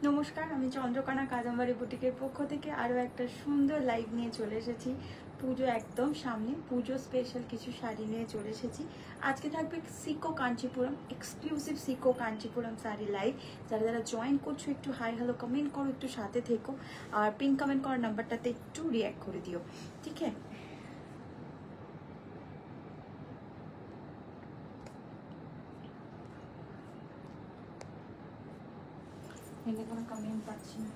নমস্কার, আমি চন্দ্রকোনা কাদম্বরী বুটিকের পক্ষ থেকে আরও একটা সুন্দর লাইভ নিয়ে চলে এসেছি। পুজো একদম সামনে, পুজো স্পেশাল কিছু শাড়ি নিয়ে চলে এসেছি। আজকে থাকবে সিকো কাঞ্চিপুরম, এক্সক্লুসিভ সিকো কাঞ্চিপুরম শাড়ি লাইভ। যারা যারা জয়েন করছো একটু হাই হ্যালো কমেন্ট করো, একটু সাথে থেকো, আর পিন কমেন্ট করার নাম্বারটাতে একটু রিঅ্যাক্ট করে দিও, ঠিক আছে? এখানে কোনো কমেন্ট পাচ্ছি না।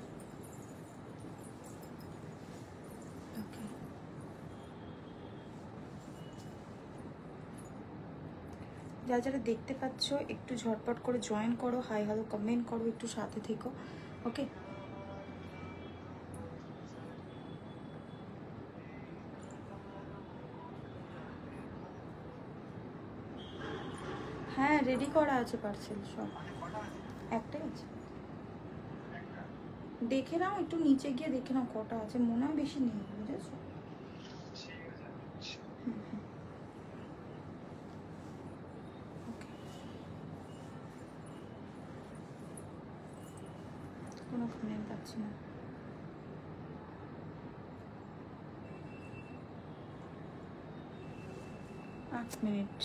ওকে, যারা যারা দেখতে পাচ্ছ একটু ঝটপট করে জয়েন করো, হাই হ্যালো কমেন্ট করো, একটু সাথে থেকো, ওকে? হ্যাঁ, রেডি করা আছে পার্সেল সব, একটাই আছে। দেখে নাও, একটু নিচে গিয়ে দেখে নাও কটা আছে, মনে হয় বেশি নেই, বুঝেছো? কোনো কমেন্ট পাচ্ছি না। আট minute.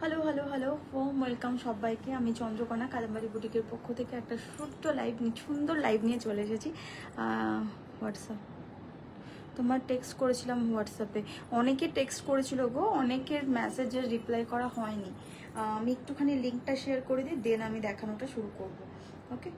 Hello hello hello, welcome সবাইকে। আমি চন্দ্রকোনা কাদম্বরী বুটিকের পক্ষ থেকে একটা সুন্দর লাইভ নিয়ে চলে এসেছি। হোয়াটসঅ্যাপ, তোমার টেক্সট করেছিলাম হোয়াটসঅ্যাপে, অনেকে টেক্সট করেছিল গো, অনেকের মেসেজের রিপ্লাই করা হয়নি। আমি একটুখানি লিঙ্কটা শেয়ার করে দিই, দেন আমি দেখানোটা শুরু করব, ওকে?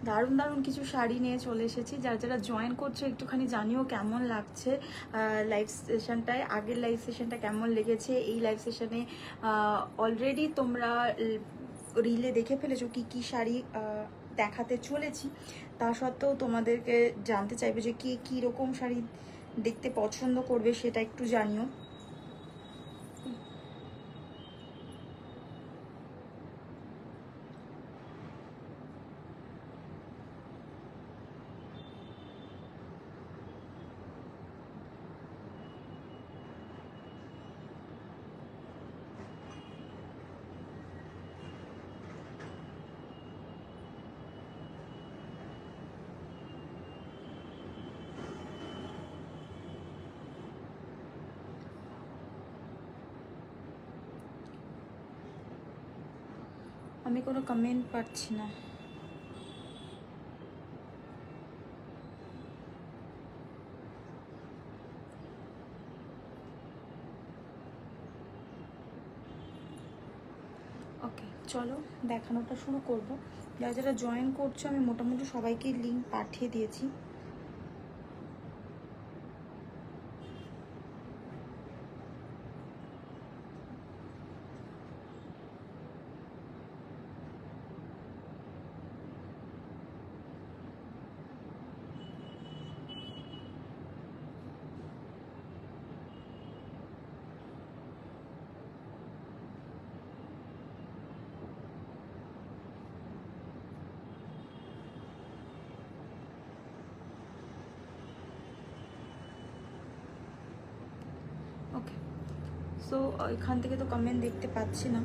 দারুণ দারুণ কিছু শাড়ি নিয়ে চলে এসেছি। যারা যারা জয়েন করছো একটুখানি জানিও কেমন লাগছে লাইভ সেশনটায়, আগের লাইভ সেশনটা কেমন লেগেছে। এই লাইভ সেশনে অলরেডি তোমরা রিলে দেখে ফেলেছো কি কি শাড়ি দেখাতে চলেছি, তা সত্ত্বেও তোমাদেরকে জানতে চাইবে যে কে কী রকম শাড়ি দেখতে পছন্দ করবে, সেটা একটু জানিও। আমি কোনো কমেন্ট পাচ্ছি না। ওকে, চলো দেখানোটা শুরু করব। যারা যারা জয়েন করছো আমি মোটামুটি সবাইকে লিঙ্ক পাঠিয়ে দিয়েছি। ওকে, সো এখান থেকে তো কমেন্ট দেখতে পাচ্ছি না।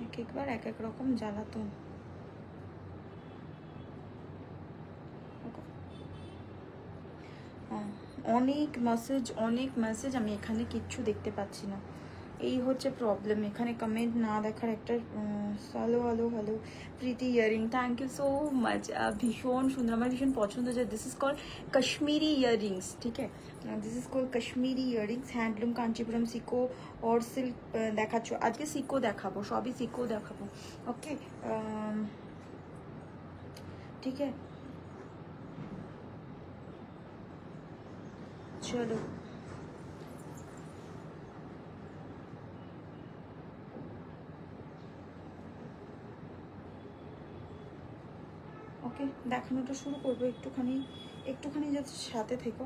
এক একবার এক এক রকম জ্বালাতন। অনেক মেসেজ, আমি এখানে কিচ্ছু দেখতে পাচ্ছি না, এই হচ্ছে প্রবলেম। এখানে কমেন্ট না দেখার একটা hello hello hello. Preeti earring, thank you so much, ভীষণ সুন্দর, আমার ভীষণ পছন্দ হচ্ছে। This is call Kashmiri earrings, ঠিক আছে? This is call Kashmiri earrings, handloom Kanchipuram সিকো অর সিল্ক দেখাচ্ছ। আজকে সিকো দেখাবো, সবই সিকো দেখাবো, ওকে? ঠিক আছে, চলো। ওকে, দেখানোটা শুরু করবো। একটুখানি জাস্ট সাথে থেকো।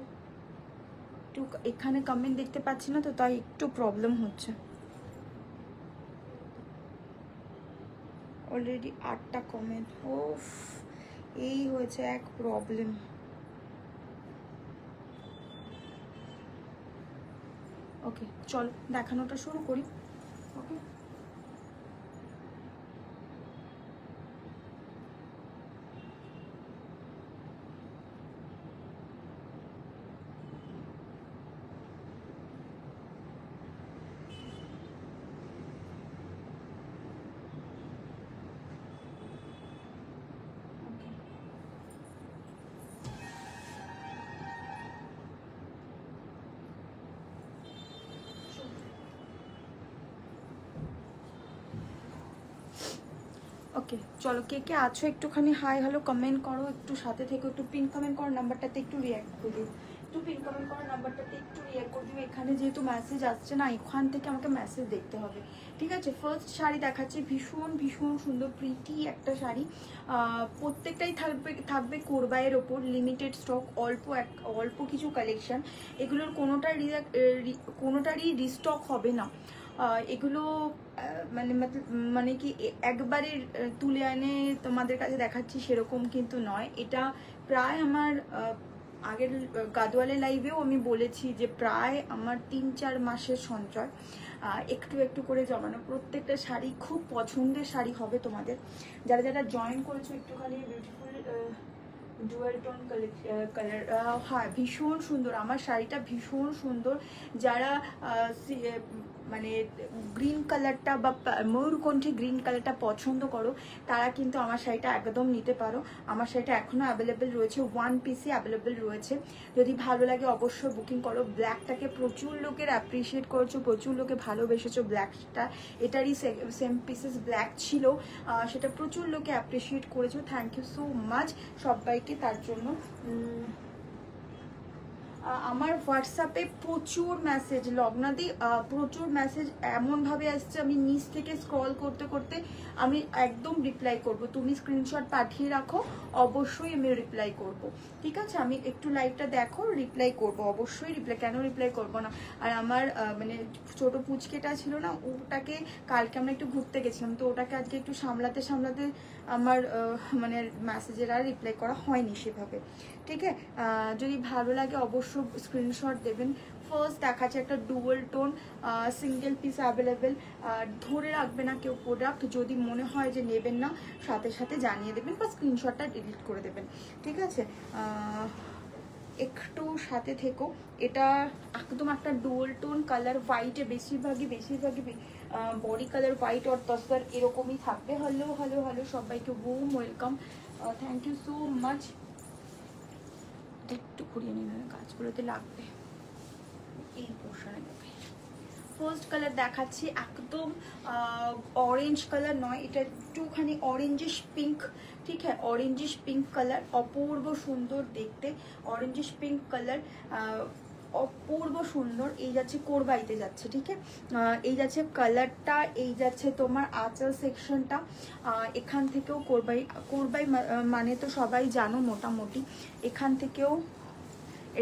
একটু এখানে কমেন্ট দেখতে পাচ্ছি না তো, তাই একটু প্রবলেম হচ্ছে। Already 8টা comment. ওফ, এই হয়েছে এক প্রবলেম। ওকে, চল দেখানোটা শুরু করি। ওকে, ওকে চলো, কে কে আছো একটুখানি হাই হ্যালো কমেন্ট করো, একটু সাথে থেকে একটু পিন কমেন্ট করো, নাম্বারটাতে একটু রিঅ্যাক্ট করে দিও। একটু পিন কমেন্ট করো, নাম্বারটাতে একটু রিঅ্যাক্ট করে দিও। এখানে যেহেতু মেসেজ আসছে না, এখান থেকে আমাকে মেসেজ দেখতে হবে, ঠিক আছে? ফার্স্ট শাড়ি দেখাচ্ছি, ভীষণ ভীষণ সুন্দর প্রিটি একটা শাড়ি। প্রত্যেকটাই থাকবে কোরবাইয়ের ওপর, লিমিটেড স্টক, অল্প কিছু কালেকশন। এগুলোর কোনোটারই রিস্টক হবে না। এগুলো মানে কি একবারে তুলে এনে তোমাদের কাছে দেখাচ্ছি সেরকম কিন্তু নয়। এটা প্রায় আমার আগের গাদওয়ালের লাইভেও আমি বলেছি যে প্রায় আমার 3-4 মাসের সঞ্চয়, একটু একটু করে জমানো। প্রত্যেকটা শাড়ি খুব পছন্দের শাড়ি হবে তোমাদের। যারা যারা জয়েন করেছো একটুখানি বিউটিফুল ডুয়াল টোন কালার, হ্যাঁ ভীষণ সুন্দর আমার শাড়িটা, ভীষণ সুন্দর। যারা মানে গ্রিন কালারটা বা ময়ূরকণ্ঠী গ্রিন কালারটা পছন্দ করো, তারা কিন্তু আমার শাড়িটা একদম নিতে পারো। আমার শাড়িটা এখনও অ্যাভেলেবেল রয়েছে, 1 পিসই অ্যাভেলেবেল রয়েছে। যদি ভালো লাগে অবশ্যই বুকিং করো। ব্ল্যাকটাকে প্রচুর লোকের অ্যাপ্রিসিয়েট করেছো, প্রচুর লোকে ভালোবেসেছো ব্ল্যাকটা। এটারই সেম পিসেস ব্ল্যাক ছিল, সেটা প্রচুর লোকে অ্যাপ্রিসিয়েট করেছো। থ্যাংক ইউ সো মাচ সবাইকে তার জন্য। আমার হোয়াটসঅ্যাপে প্রচুর মেসেজ লগ্নাদি, প্রচুর মেসেজ এমনভাবে আসছে, আমি নিচ থেকে স্ক্রল করতে করতে আমি একদম রিপ্লাই করব। তুমি স্ক্রিনশট পাঠিয়ে রাখো, অবশ্যই আমি রিপ্লাই করব, ঠিক আছে? আমি একটু লাইভটা দেখো, রিপ্লাই করব, অবশ্যই রিপ্লাই, কেন রিপ্লাই করব না? আর আমার মানে ছোট পুচকেটা ছিল না, ওটাকে কালকে আমরা একটু ঘুরতে গেছিলাম, তো ওটাকে আজকে একটু সামলাতে আমার মানে মেসেজের আর রিপ্লাই করা হয়নি সেভাবে, ঠিক আছে? যদি ভালো লাগে অবশ্যই স্ক্রিনশট দেবেন। ফার্স্ট দেখাচ্ছে একটা dual tone, single piece available. ধরে রাখবে না কেউ প্রোডাক্ট, যদি মনে হয় যে নেবেন না সাথে সাথে জানিয়ে দেবেন বা স্ক্রিনশটটা ডিলিট করে দেবেন, ঠিক আছে? একটু সাথে থেকো। এটা একদম একটা ডুয়াল টোন কালার, হোয়াইটে বেশিরভাগই বডি কালার হোয়াইট আর তসর এরকমই থাকবে। হ্যালো হ্যালো হ্যালো সবাইকে warm welcome, thank you so much. একটু ঘুরিয়ে নিন, গাছগুলোতে লাগবে, এই পোর্শনে দেবে। ফার্স্ট কালার দেখাচ্ছি একদম অরেঞ্জ কালার নয়, এটা একটুখানি অরেঞ্জিশ পিঙ্ক, ঠিক আছে? অরেঞ্জিশ পিঙ্ক কালার, অপূর্ব সুন্দর দেখতে, অরেঞ্জিশ পিঙ্ক কালার, অপূর্ব সুন্দর। এই যাচ্ছে কোরবাইতে যাচ্ছে, ঠিক আছে? এই যাচ্ছে কালারটা, এই যাচ্ছে তোমার আঁচল সেকশনটা। এখান থেকেও কোরবাই মানে তো সবাই জানো মোটামুটি, এখান থেকেও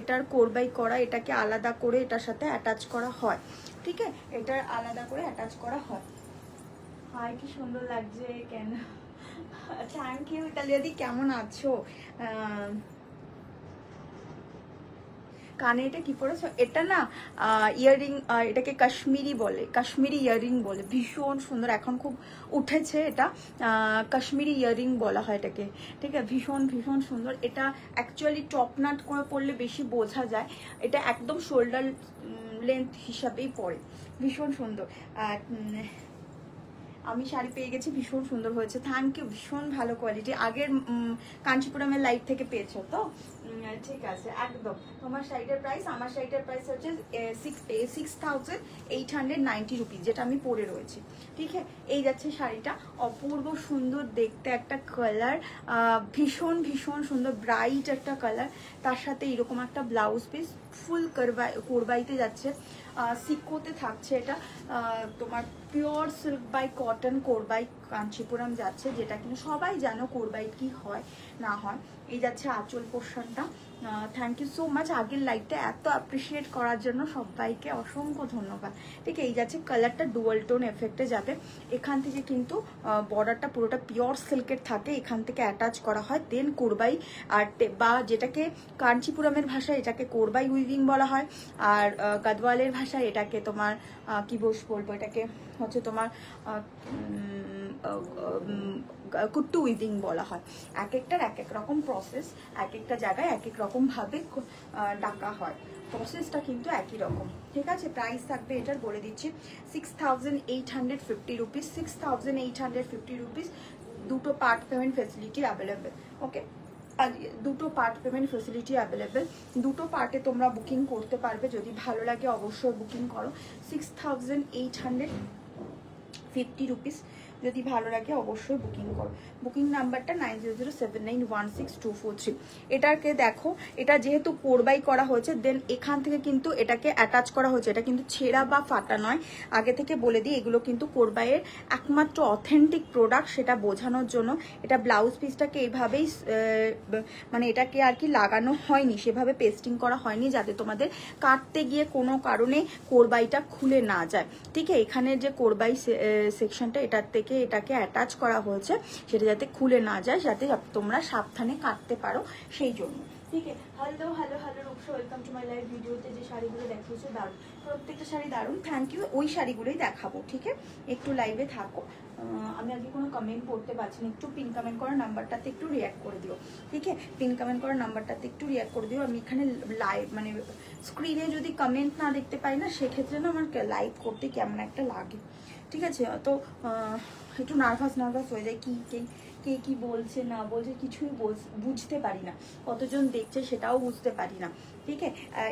এটার কোরবাই করা, এটাকে আলাদা করে এটার সাথে অ্যাটাচ করা হয়, ঠিক আছে? এটার আলাদা করে অ্যাটাচ করা হয়। হাই কি সুন্দর লাগছে, কেন? থ্যাংক ইউ ইতালিয়াদি, কেমন আছো? কানে এটা কি পরেছো? এটা না ইয়াররিং, এটাকে কাশ্মীরি বলে, কাশ্মীরি ইয়াররিং বলে, ভীষণ সুন্দর, এখন খুব উঠেছে এটা। কাশ্মীরি ইয়াররিং বলা হয় এটাকে, ঠিক আছে? ভীষণ ভীষণ সুন্দর। এটা অ্যাকচুয়ালি টপ নাট করে পরলে বেশি বোঝা যায়, এটা একদম শোল্ডার লেন্থ হিসাবেই পরে, ভীষণ সুন্দর। আর আমি শাড়ি পেয়ে গেছি, ভীষণ সুন্দর হয়েছে, থ্যাংক ইউ, ভীষণ ভালো কোয়ালিটি। আগের কাঞ্চিপুরমের লাইভ থেকে পেয়েছো তো? ঠিক আছে, একদম। তোমার শাড়িটার প্রাইস, আমার শাড়িটার প্রাইস হচ্ছে 6,890 রুপিস, যেটা আমি পরে রয়েছি, ঠিক আছে? এই যাচ্ছে শাড়িটা, অপূর্ব সুন্দর দেখতে একটা কালার, ভীষণ ভীষণ সুন্দর ব্রাইট একটা কালার। তার সাথে এরকম একটা ব্লাউজ পিস, ফুল কোরবাইতে যাচ্ছে। সিকোতে থাকছে এটা তোমার পিওর সিল্ক বাই কটন কোরবাই কাঞ্চিপুরম যাচ্ছে, যেটা কিন্তু সবাই জানো কোরবাই কি হয় না হয়। এই যাচ্ছে আঁচল পোর্শনটা। থ্যাংক ইউ সো মাচ আগের লাইভটা এত অ্যাপ্রিসিয়েট করার জন্য, সবাইকে অসংখ্য ধন্যবাদ। ঠিক আছে, এই যাচ্ছে কালারটা ডুয়াল টোন এফেক্টে যাবে। এখান থেকে কিন্তু বর্ডারটা পুরোটা পিওর সিল্কের থাকে, এখান থেকে অ্যাটাচ করা হয়। দেন কোরবাই আর বা যেটাকে কাঞ্চিপুরমের ভাষায় এটাকে কোরবাই উইভিং বলা হয়, আর গাদওয়ালের ভাষায় এটাকে তোমার কি বলবো, এটাকে হচ্ছে তোমার কুট্টু উইভিং বলা হয়। এক একটার এক এক রকম প্রসেস, এক একটা জায়গায় এক এক রকমভাবে ডাকা হয়, প্রসেসটা কিন্তু একই রকম। ঠিক আছে, প্রাইস থাকবে এটার বলে দিচ্ছি 6850 রুপিস, 6850 রুপিস। দুটো পার্ট পেমেন্ট ফেসিলিটি অ্যাভেলেবেল। ওকে, আর দুটো পার্ট পেমেন্ট ফেসিলিটি অ্যাভেলেবেল, দুটো পার্টে তোমরা বুকিং করতে পারবে। যদি ভালো লাগে অবশ্যই বুকিং করো। 6850 রুপিস, যদি ভালো লাগে অবশ্যই বুকিং করো। বুকিং নাম্বারটা 9007916243। এটাকে দেখো, এটা যেহেতু কোরবাই করা হয়েছে, দেন এখান থেকে কিন্তু এটাকে অ্যাটাচ করা হয়েছে। এটা কিন্তু ছেঁড়া বা ফাটা নয়, আগে থেকে বলে দিই। এগুলো কিন্তু কোরবাইয়ের একমাত্র অথেন্টিক প্রোডাক্ট, সেটা বোঝানোর জন্য। এটা ব্লাউজ পিসটাকে এইভাবেই মানে এটাকে আর কি লাগানো হয়নি, সেভাবে পেস্টিং করা হয়নি, যাতে তোমাদের কাটতে গিয়ে কোনো কারণে কোরবাইটা খুলে না যায়। ঠিক আছে, এখানে যে কোরবাই সেকশনটা এটার থেকে এটাকে অ্যাটাচ করা হয়েছে, সেটা যাতে খুলে না যায়, যাতে তোমরা সাবধানে কাটতে পারো, সেই জন্য। ঠিক আছে, hello hello hello Rupsa, welcome to my live. ভিডিওতে যে শাড়িগুলো দেখিয়েছো দারুণ, প্রত্যেকটা শাড়ি দারুণ, থ্যাংক ইউ। ওই শাড়িগুলোই দেখাবো। ঠিক আছে, একটু লাইভে থাকো। আমি আগে কোনো কমেন্ট করতে পারছি না, একটু পিন কমেন্ট করার নাম্বারটাতে একটু রিয়াক্ট করে দিও। ঠিক আছে, পিন কমেন্ট করার নাম্বারটাতে একটু রিয়াক্ট করে দিও। আমি এখানে লাইভ মানে স্ক্রিনে যদি কমেন্ট না দেখতে পাই না, সেক্ষেত্রে না আমার লাইভ করতে কেমন একটা লাগে। ঠিক আছে, তো একটু নার্ভাস হয়ে যায়, কে কি বলছে না বলছে কিছুই বুঝতে পারি না, কতজন দেখছে সেটাও বুঝতে পারি না। ঠিক আছে,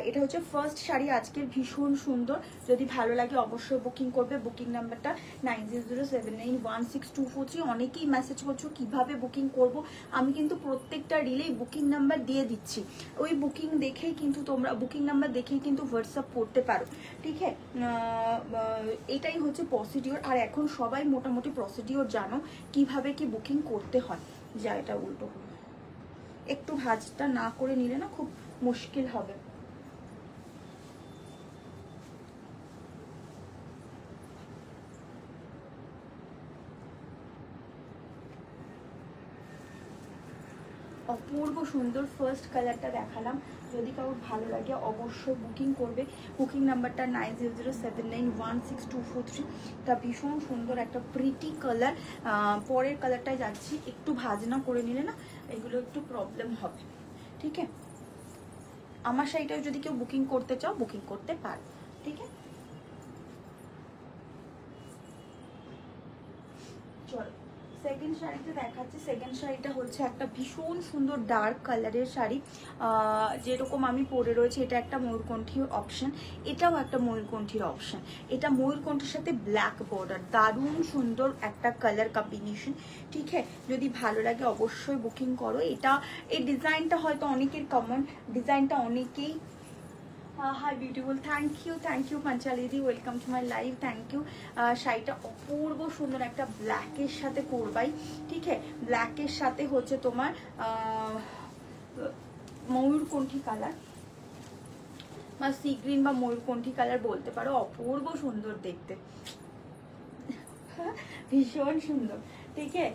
এটা হচ্ছে ফার্স্ট শাড়ি আজকের, ভীষণ সুন্দর। যদি ভালো লাগে অবশ্যই বুকিং করবে। বুকিং নাম্বারটা 9007916243। অনেকেই মেসেজ করছো কিভাবে বুকিং করব। আমি কিন্তু প্রত্যেকটা রিলেই বুকিং নাম্বার দিয়ে দিচ্ছি, ওই বুকিং দেখেই কিন্তু তোমরা বুকিং নাম্বার দেখেই কিন্তু হোয়াটসঅ্যাপ করতে পারো। ঠিক আছে, এটাই হচ্ছে প্রসিডিওর। আর এখন সবাই মোটামুটি প্রসিডিওর জানো কিভাবে কি বুকিং করতে হয়। যা এটা উল্টো একটু ভাঁজটা না করে নিলে না খুব মুশকিল হবে। অপূর্ব সুন্দর ফার্স্ট কালারটা দেখালাম, যদি কারোর ভালো লাগে অবশ্যই বুকিং করবে। বুকিং নাম্বারটা 9007916243। তা ভীষণ সুন্দর একটা প্রিটি কালার। পরের কালারটায় যাচ্ছি, একটু ভাজনা করে নিলে না এগুলো একটু প্রবলেম হবে। ঠিক আছে, আমার শাড়িটাও যদি কেউ বুকিং করতে চাও বুকিং করতে পারো। ঠিক আছে, চলো সেকেন্ড শাড়িটা দেখাচ্ছি। সেকেন্ড শাড়িটা হচ্ছে একটা ভীষণ সুন্দর ডার্ক কালারের শাড়ি, যেরকম আমি পরে রয়েছে। এটা একটা ময়ূরকণ্ঠীর অপশন, এটাও একটা ময়ূরকণ্ঠীর অপশন। এটা ময়ূরকণ্ঠীর সাথে ব্ল্যাক বর্ডার, দারুণ সুন্দর একটা কালার কম্বিনেশন। ঠিক আছে, যদি ভালো লাগে অবশ্যই বুকিং করো। এই ডিজাইনটা হয়তো অনেকের কমন, ডিজাইনটা অনেকেই। হাই বিউটিফুল, থ্যাংক ইউ পাঞ্চালিদি, welcome to my live, thank you. শাড়িটা অপূর্ব সুন্দর, একটা ব্ল্যাকের সাথে করবাই। ঠিক আছে, ব্ল্যাকের সাথে হচ্ছে তোমার ময়ূরকণ্ঠী কালার বা সি গ্রিন বা ময়ূরকণ্ঠী কালার বলতে পারো। অপূর্ব সুন্দর দেখতে, ভীষণ সুন্দর। ठीक है,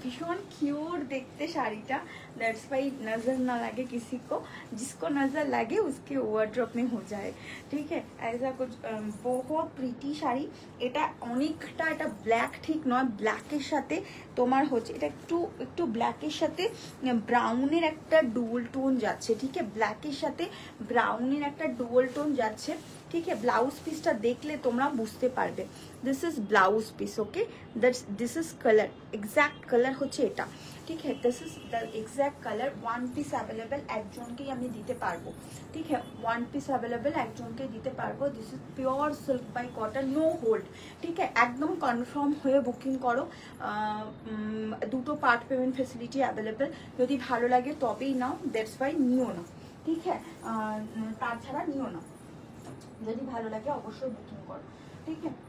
भीषण क्यूट देखते শাড়িটা। दैट्स वाई नजर ना लगे किसी को, जिसको नजर लगे उसके वार्डरोब में हो जाए। ठीक है, ऐसा कुछ बहुत प्रिटी শাড়ি। এটা অনেকটা, এটা ব্ল্যাক ঠিক নয়, ব্ল্যাকের সাথে তোমার হচ্ছে এটা একটু ব্ল্যাকের সাথে ব্রাউনের একটা ডুয়াল টোন যাচ্ছে। ঠিক আছে, ব্ল্যাকের সাথে ব্রাউনের একটা ডুয়াল টোন যাচ্ছে। ठीक है, ब्लाउज पिसটা দেখলে তোমরা বুঝতে পারবে। This is blouse piece, okay, this is colour, exact colour হচ্ছে এটা। ठीक है, this is the exact colour. One piece available একজনকেই আমি দিতে পারবো। ठीक है, वन পিস अवेलेबल একজনকে দিতে পারবো। This is pure silk by cotton, no hold. ठीक है, একদম কনফার্ম হয়ে বুকিং করো। দুটো পার্ট পেমেন্ট ফ্যাসিলিটি अवेलेबल, যদি ভালো লাগে তবেই নাও, দ্যাটস ওয়াই নিও না। ঠিক है, তাছাড়া নিও না। যদি ভালো লাগে অবশ্যই বুকিং করো, ঠিক আছে।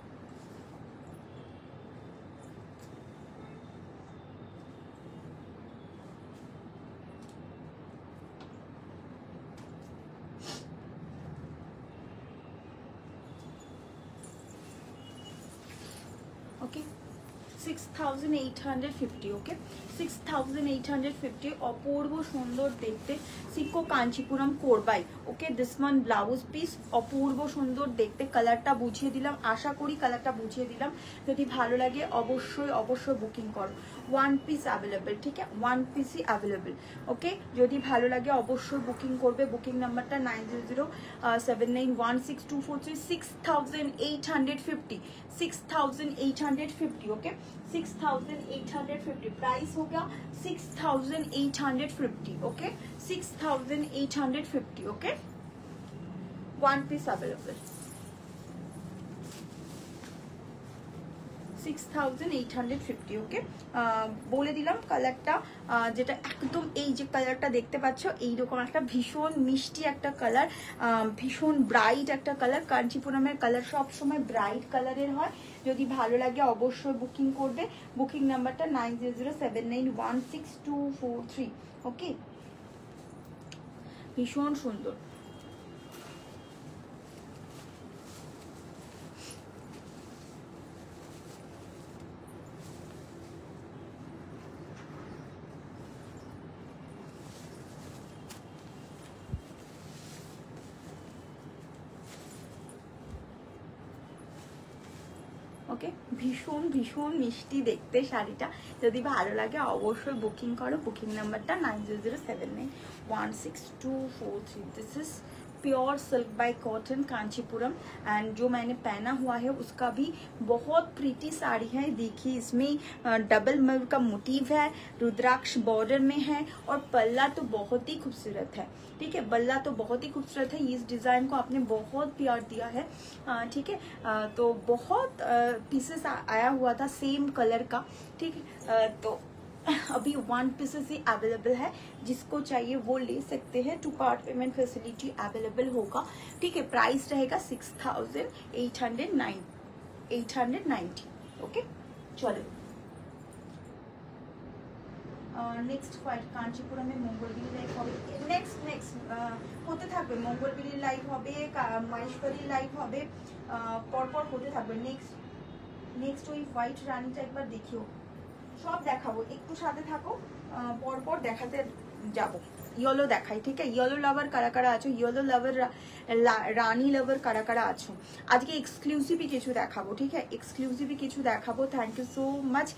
ওকে 6850, ওকে 6850, অপূর্ব সুন্দর দেখতে, সিকো কাঞ্চিপুরম কোরবাই, okay this one blouse piece, অপূর্ব সুন্দর দেখতে, কালারটা বুঝিয়ে দিলাম, আশা করি কালারটা বুঝিয়ে দিলাম। যদি ভালো লাগে অবশ্যই অবশ্যই বুকিং করো, ওয়ান পিস অ্যাভেলেবেল, ঠিক আছে, ওয়ান পিসই অ্যাভেলেবেল, ওকে। যদি ভালো লাগে অবশ্যই বুকিং করবে, বুকিং নাম্বারটা 9007916243, 6850, 6850, ओके 6850, प्राइस हो गया 6850, okay 6850, okay, one piece available 6850, okay. বলে দিলাম কালারটা, যেটা একদম এই যে কালারটা দেখতে পাচ্ছ এইরকম একটা ভীষণ মিষ্টি একটা কালার, ভীষণ ব্রাইট একটা কালার। কাঞ্চিপুরমের কালার সব সময় ব্রাইট কালারের হয়। যদি ভালো লাগে অবশ্যই বুকিং করবে, বুকিং নাম্বারটা 9007916243, ওকে। ভীষণ সুন্দর, ওকে। ভীষণ ভীষণ মিষ্টি দেখতে শাড়িটা, যদি ভালো লাগে অবশ্যই বুকিং করো, বুকিং নাম্বারটা 9007916243। This is pure silk by cotton Kanchipuram, and जो मैंने पहना हुआ है उसका भी बहुत प्रीटी साड़ी है। देखिए इसमें डबल मयूर का मोटिव है, रुद्राक्ष बॉर्डर में है, और पल्ला तो बहुत ही खूबसूरत है, ठीक है, बल्ला तो बहुत ही खूबसूरत है। इस डिजाइन को आपने बहुत प्यार दिया है, ठीक है। तो बहुत पीसेस आया हुआ था सेम कलर का, ठीक है। तो अभी वन पीसेस ही अवेलेबल है, जिसको चाहिए वो ले सकते हैं। 2 पार्ट पेमेंट फैसिलिटी अवेलेबल होगा, ठीक है। प्राइस रहेगा 6890, ओके। चलो नेक्स्ट कांचीपुरमे मंगलगिरी लाइव হবে, नेक्स्ट হতে থাকবে, मंगलगिरी लाइव হবে, মাহেশ্বরী লাইভ হবে, পরপর হতে থাকবে। নেক্সট ওই হোয়াইট রানীটা একবার দেখিও, সব দেখাবো, একটু সাথে থাকো, পরপর দেখাতে যাব। ইয়েলো দেখাই, ঠিক আছে। ইয়েলো লাভার কারা কারা আছো, ইয়েলো লাভার রানী লাভার কারা কারা আছো, আজকে এক্সক্লুসিভই কিছু দেখাবো, ঠিক আছে, এক্সক্লুসিভই কিছু দেখাবো। Thank you so much.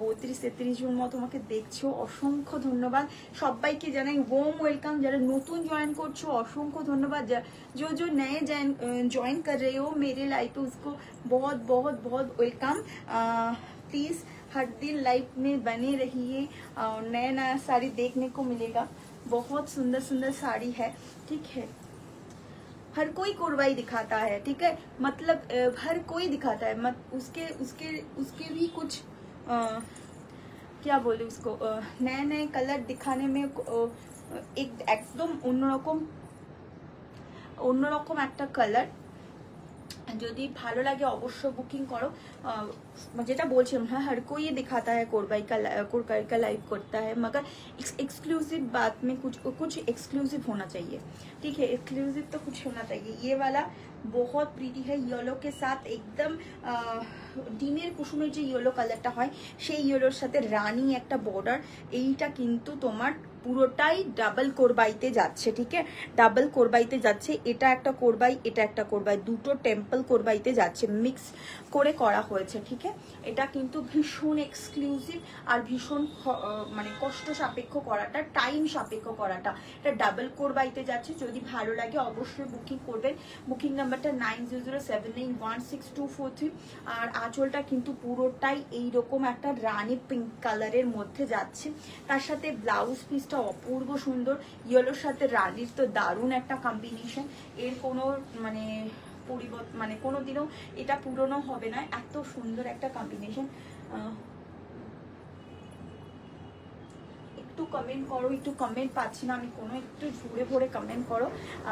32-33 জন মতো তোমাকে দেখছো, অসংখ্য ধন্যবাদ সবাইকে, জানাই ওয়ার্ম ওয়েলকাম। যারা নতুন জয়েন করছো অসংখ্য ধন্যবাদ, जो नए ज्वाइन कर रहे हो मेरे लाइव पे उसको बहुत बहुत बहुत वेलकम। प्लीज हर दिन लाइव में बने रहिए, नया नया साड़ी देखने को मिलेगा, बहुत सुंदर सुंदर साड़ी है, ठीक है। हर कोई कोरवाई दिखाता है, ठीक है, मतलब हर कोई दिखाता है, उसके उसके उसके भी कुछ क्या बोले उसको, नए नए कलर दिखाने में एक एकदम অন্যরকম একটা কালার। যদি ভালো লাগে অবশ্যই বুকিং করো। যেটা বলছিলাম, হ্যাঁ हर कोई ये दिखाता है कोरबाई का लाइव करता है, मगर एक्सक्लूसिव बात में कुछ एक्सक्लूसिव होना चाहिए, ठीक है, एक्सक्लूसिव तो कुछ होना चाहिए। ये वाला बहुत प्रीटी है, येलो के साथ एकदम ডিমের কুসুমের যে ইয়েলো কালারটা হয় সেই ইয়েলোর সাথে রানী একটা বর্ডার, এইটা কিন্তু তোমার পুরোটাই ডাবল কোরবাইতে যাচ্ছে, ঠিক আছে, ডাবল কোরবাইতে যাচ্ছে। এটা একটা কোরবাই, এটা একটা কোরবাই, দুটো টেম্পল কোরবাইতে যাচ্ছে, মিক্স করে করা হয়েছে, ঠিক আছে। এটা কিন্তু ভীষণ এক্সক্লুসিভ আর ভীষণ মানে কষ্ট সাপেক্ষ করাটা, টাইম সাপেক্ষ করাটা, এটা ডাবল কোরবাইতে যাচ্ছে। যদি ভালো লাগে অবশ্যই বুকিং করবেন, বুকিং নাম্বারটা 9007916243। আর আঁচলটা কিন্তু পুরোটাই এইরকম একটা রানী পিঙ্ক কালারের মধ্যে যাচ্ছে, তার সাথে ব্লাউজ পিসটা অপূর্ব সুন্দর, ইয়েলোর সাথে রানীর তো দারুণ একটা কম্বিনেশন, এর কোনো মানে মানে কোনোদিনও এটা পুরনো হবে না, এত সুন্দর একটা কম্বিনেশন। একটু কমেন্ট করো, একটু কমেন্ট পাচ্ছি না আমি কোনো, একটু ঝুড়ে ভরে কমেন্ট করো।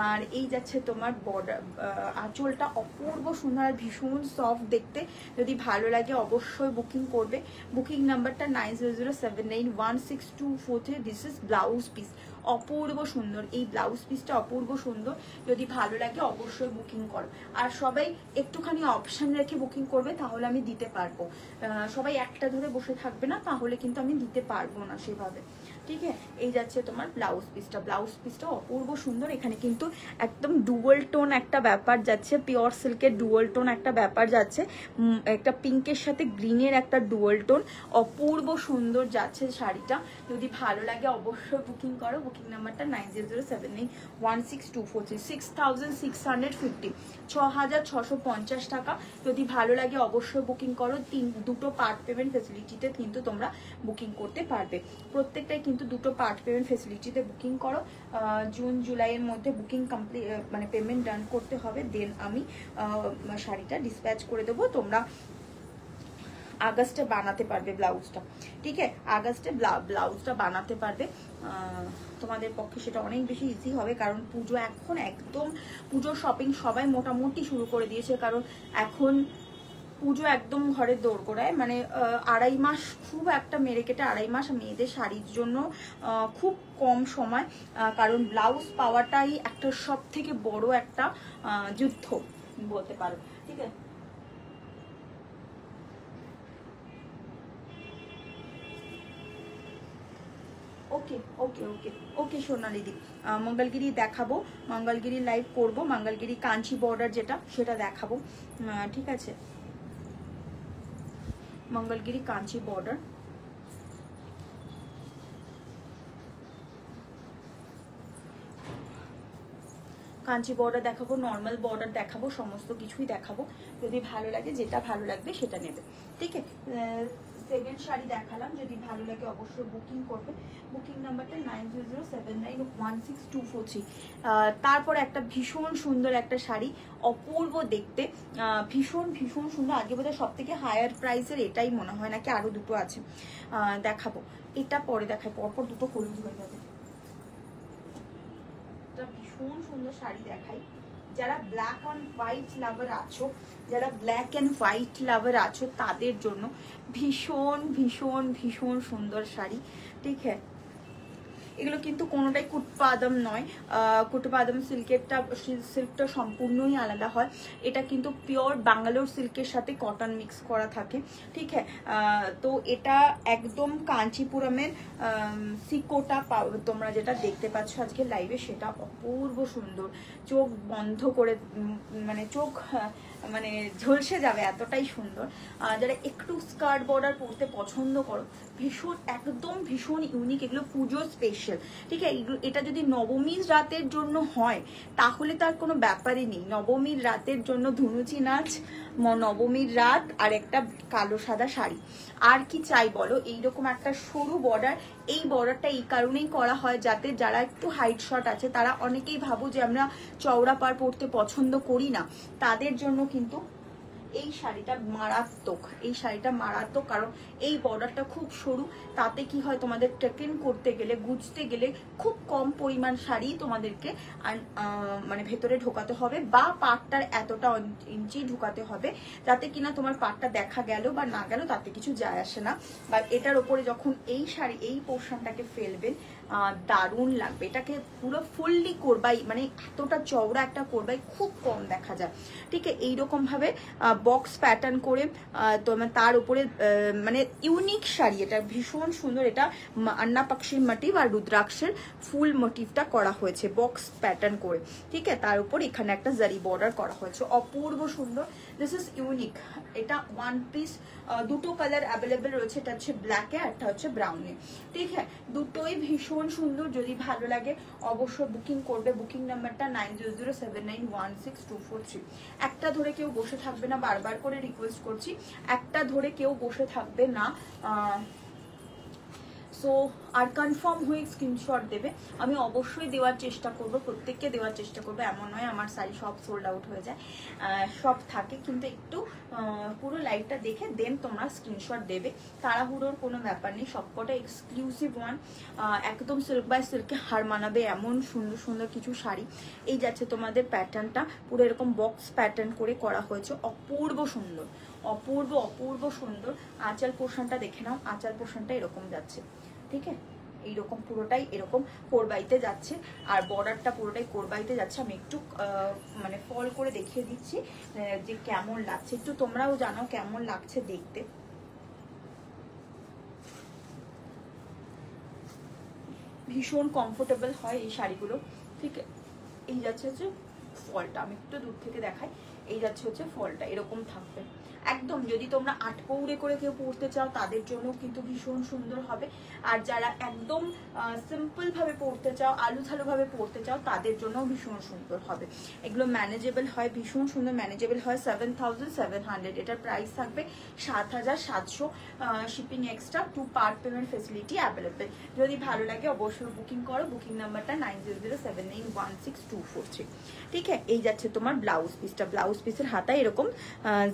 আর এই যাচ্ছে তোমার বর্ডার, আঁচলটা অপূর্ব সুন্দর আর ভীষণ সফট দেখতে। যদি ভালো লাগে অবশ্যই বুকিং করবে। বুকিং নাম্বারটা 9007916243। দিস ইজ ব্লাউজ পিস, অপূর্ব সুন্দর এই ব্লাউজ পিসটা, অপূর্ব সুন্দর। যদি ভালো লাগে অবশ্যই বুকিং করো। আর সবাই একটুখানি অপশান রেখে বুকিং করবে, তাহলে আমি দিতে পারবো। সবাই একটা ধরে বসে থাকবে না, তাহলে কিন্তু আমি দিতে পারবো না সেভাবে, ঠিক আছে। এই যাচ্ছে তোমার ব্লাউজ পিসটা, ব্লাউজ পিসটা অপূর্ব সুন্দর। এখানে কিন্তু একদম ডুয়াল টোন একটা ব্যাপার যাচ্ছে, পিওর সিল্কের ডুয়াল টোন একটা ব্যাপার যাচ্ছে, একটা পিঙ্কের সাথে গ্রিনের একটা ডুয়াল টোন, অপূর্ব সুন্দর যাচ্ছে শাড়িটা। যদি ভালো লাগে অবশ্যই বুকিং করো। বুকিং নাম্বারটা 9007916243। 6650, 6650 টাকা। যদি ভালো লাগে অবশ্যই বুকিং করো। দুটো পার্ট পেমেন্ট ফেসিলিটিতে কিন্তু তোমরা বুকিং করতে পারবে। প্রত্যেকটাই কিন্তু দুটো পার্ট পেমেন্ট ফেসিলিটিতে বুকিং করো। জুন জুলাইয়ের মধ্যে বুকিং কমপ্লিট, মানে পেমেন্ট ডান করতে হবে, দেন আমি শাড়িটা ডিসপ্যাচ করে দেবো। তোমরা আগস্টে বানাতে পারবে ব্লাউজটা, ঠিক আছে। আগস্টে ব্লাউজটা বানাতে পারবে, তোমাদের পক্ষে সেটা অনেক বেশি ইজি হবে। কারণ পুজো এখন একদম, পুজো শপিং সবাই মোটামুটি শুরু করে দিয়েছে। কারণ এখন পুজো একদম ঘরের দোরগোড়ায়, মানে 2.5 মাস, খুব একটা মেরে কেটে 2.5 মাস মেয়েদের শাড়ির জন্য খুব কম সময়। কারণ ব্লাউজ পাওয়াটাই একটা সব থেকে বড় একটা যুদ্ধ বলতে পারো, ঠিক আছে। ওকে ওকে ওকে ওকে সোনালিদি, মঙ্গলগিরি দেখাবো, মঙ্গলগিরি লাইভ করব, মঙ্গলগিরি কাঞ্চি বর্ডার যেটা সেটা দেখাবো, ঠিক আছে। মঙ্গলগিরি কাঞ্চি বর্ডার, কাঞ্চি বর্ডার দেখাবো, নর্মাল বর্ডার দেখাবো, সমস্ত কিছুই দেখাবো। যদি ভালো লাগে, যেটা ভালো লাগবে সেটা নেবে, ঠিক আছে। সেকেন্ড শাড়ি দেখালাম, যদি ভালো লাগে অবশ্যই বুকিং করবে। বুকিং নাম্বারটা 9007916243। তারপর একটা ভীষণ সুন্দর একটা শাড়ি, অপূর্ব দেখতে, ভীষণ ভীষণ সুন্দর। আগে বোধহয় সব থেকে হায়ার প্রাইসের এটাই মনে হয়, নাকি আরো দুটো আছে, দেখাবো। এটা পরে দেখায়, পরপর দুটো হলুদ হয়ে যাবে। ভীষণ সুন্দর শাড়ি দেখাই। যারা ব্ল্যাক অ্যান্ড হোয়াইট লাভার আছো, যারা ব্ল্যাক অ্যান্ড হোয়াইট লাভার আছো তাদের জন্য ভীষণ ভীষণ ভীষণ সুন্দর শাড়ি, ঠিক আছে। এগুলো কিন্তু কোনোটাই কুটপাদম নয়, কুটপাদম সিল্কটা সম্পূর্ণই আলাদা হয়। এটা কিন্তু পিওর বাঙ্গালোর সিল্কের সাথে কটন মিক্স করা থাকে, ঠিক আছে। তো এটা একদম কাঞ্চিপুরমের সিকোটা তোমরা যেটা দেখতে পাচ্ছ আজকে লাইভে, সেটা অপূর্ব সুন্দর। চোখ বন্ধ করে, মানে চোখ মানে ঝলসে যাবে, এতটাই সুন্দর। যারা একটু স্কার্ট বর্ডার পরতে পছন্দ করো, ভীষণ একদম ভীষণ ইউনিক, এগুলো পুজো স্পেশাল, ঠিক আছে। এটা যদি নবমীর রাতের জন্য হয় তাহলে তার কোনো ব্যাপারই নেই। নবমীর রাতের জন্য ধুনুচি নাচ, নবমীর রাত, আর একটা কালো সাদা শাড়ি, আর কি চাই বলো। এইরকম একটা সরু বর্ডার, এই বর্ডারটা এই কারণেই করা হয় যাতে যারা একটু হাইট শর্ট আছে, তারা অনেকেই ভাবো যে আমরা চওড়া পার পরতে পছন্দ করি না, তাদের জন্য কিন্তু এই শাড়িটা মারাত্মক, এই শাড়িটা মারাত্মক। কারণ এই বর্ডারটা খুব সরু, তাতে কি হয় তোমাদের টেকেন করতে গেলে, গুজতে গেলে খুব কম পরিমাণ শাড়ি তোমাদেরকে মানে ভেতরে ঢোকাতে হবে, বা পাটটার এতটা ইঞ্চি ঢোকাতে হবে, যাতে কিনা তোমার পাটটা দেখা গেল বা না গেল তাতে কিছু যায় আসে না। বা এটার ওপরে যখন এই শাড়ি এই পোর্শনটাকে ফেলবেন, দারুণ লাগবে। এটাকে পুরো ফুললি করবাই, মানে এতটা চওড়া একটা করবাই খুব কম দেখা যায়, ঠিক আছে। এইরকম ভাবে বক্স প্যাটার্ন করে তোমার তার উপরে মানে ইউনিক শাড়ি, এটা ভীষণ সুন্দর। এটা আন্না পাক্ষির মোটিভ আর রুদ্রাক্ষের ফুল মোটিভটা করা হয়েছে বক্স প্যাটার্ন করে, ঠিক আছে। তার উপর এখানে একটা জারি বর্ডার করা হয়েছে, অপূর্ব সুন্দর। This is unique. এটা ওয়ান পিস, দুটো কালার অ্যাভেলেবেল রয়েছে, এটা হচ্ছে ব্ল্যাকে আর একটা হচ্ছে ব্রাউনে, ঠিক আছে। দুটোই ভীষণ সুন্দর। যদি ভালো লাগে অবশ্যই বুকিং করবে। বুকিং নাম্বারটা 9007916243। একটা ধরে কেউ বসে থাকবে না, বারবার করে রিকোয়েস্ট করছি, একটা ধরে কেউ বসে থাকবে না। সো আর কনফার্ম হয়ে স্ক্রিনশট দেবে, আমি অবশ্যই দেওয়ার চেষ্টা করব, প্রত্যেককে দেওয়ার চেষ্টা করবো, এমন নয় আমার শাড়ি সব সোল্ড আউট হয়ে যায়, সব থাকে, কিন্তু একটু পুরো লাইভটা দেখে দেন তোমরা স্ক্রিনশট দেবে, তাড়াহুড়োর কোনো ব্যাপার নেই, সবকটা এক্সক্লুসিভ ওয়ান, একদম সিল্ক বাই সিল্কে হার মানাবে এমন সুন্দর সুন্দর কিছু শাড়ি। এই যাচ্ছে তোমাদের প্যাটার্নটা, পুরো এরকম বক্স প্যাটার্ন করে করা হয়েছে, অপূর্ব সুন্দর, অপূর্ব অপূর্ব সুন্দর। আঁচল পোর্শনটা দেখে নাও, আঁচল পোর্শনটা এরকম যাচ্ছে, ঠিক আছে, এইরকম পুরোটাই এরকম কোরবাইতে যাচ্ছে, আর বর্ডারটা পুরোটাই কোরবাইতে যাচ্ছে। আমি একটু মানে ফল করে দেখিয়ে দিচ্ছি যে কেমন লাগছে, একটু তোমরাও জানো কেমন লাগছে দেখতে। ভীষণ কমফোর্টেবল হয় এই শাড়িগুলো, ঠিক আছে। এই যাচ্ছে হচ্ছে ফলটা, আমি একটু দূর থেকে দেখাই, এই যাচ্ছে হচ্ছে ফলটা এরকম থাকবে একদম। যদি তোমরা আটপৌড়ে করে কেউ পরতে চাও তাদের জন্য কিন্তু ভীষণ সুন্দর হবে, আর যারা একদম সিম্পল ভাবে পরতে চাও, আলু থালু ভাবে পরতে চাও তাদের জন্য ভীষণ সুন্দর হবে। এগুলো ম্যানেজেবল হয়, ভীষণ সুন্দর ম্যানেজেবল হয়। 7700, এটার প্রাইস থাকবে 7700, shipping extra, 2 part payment facility available. যদি ভালো লাগে অবশ্যই বুকিং করো, বুকিং নাম্বারটা 9007916243, ঠিক আছে। এই যাচ্ছে তোমার ব্লাউজ পিসটা, ব্লাউজ পিসের হাতায় এরকম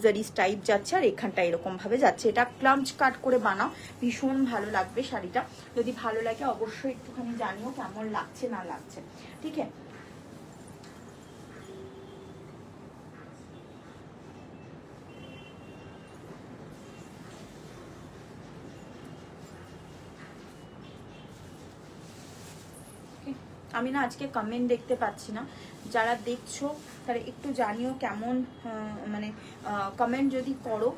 জারি টাইপ যাচ্ছে, আর এখানটা এরকম ভাবে যাচ্ছে, এটা ক্লামচ কাট করে বানাও, ভীষণ ভালো লাগবে শাড়িটা। যদি ভালো লাগে অবশ্যই একটুখানি জানিও কেমন লাগছে না লাগছে, ঠিক আছে। আমি না আজকে কমেন্ট দেখতে পাচ্ছি না, যারা দেখছো তারা একটু জানিও কেমন, মানে কমেন্ট যদি করো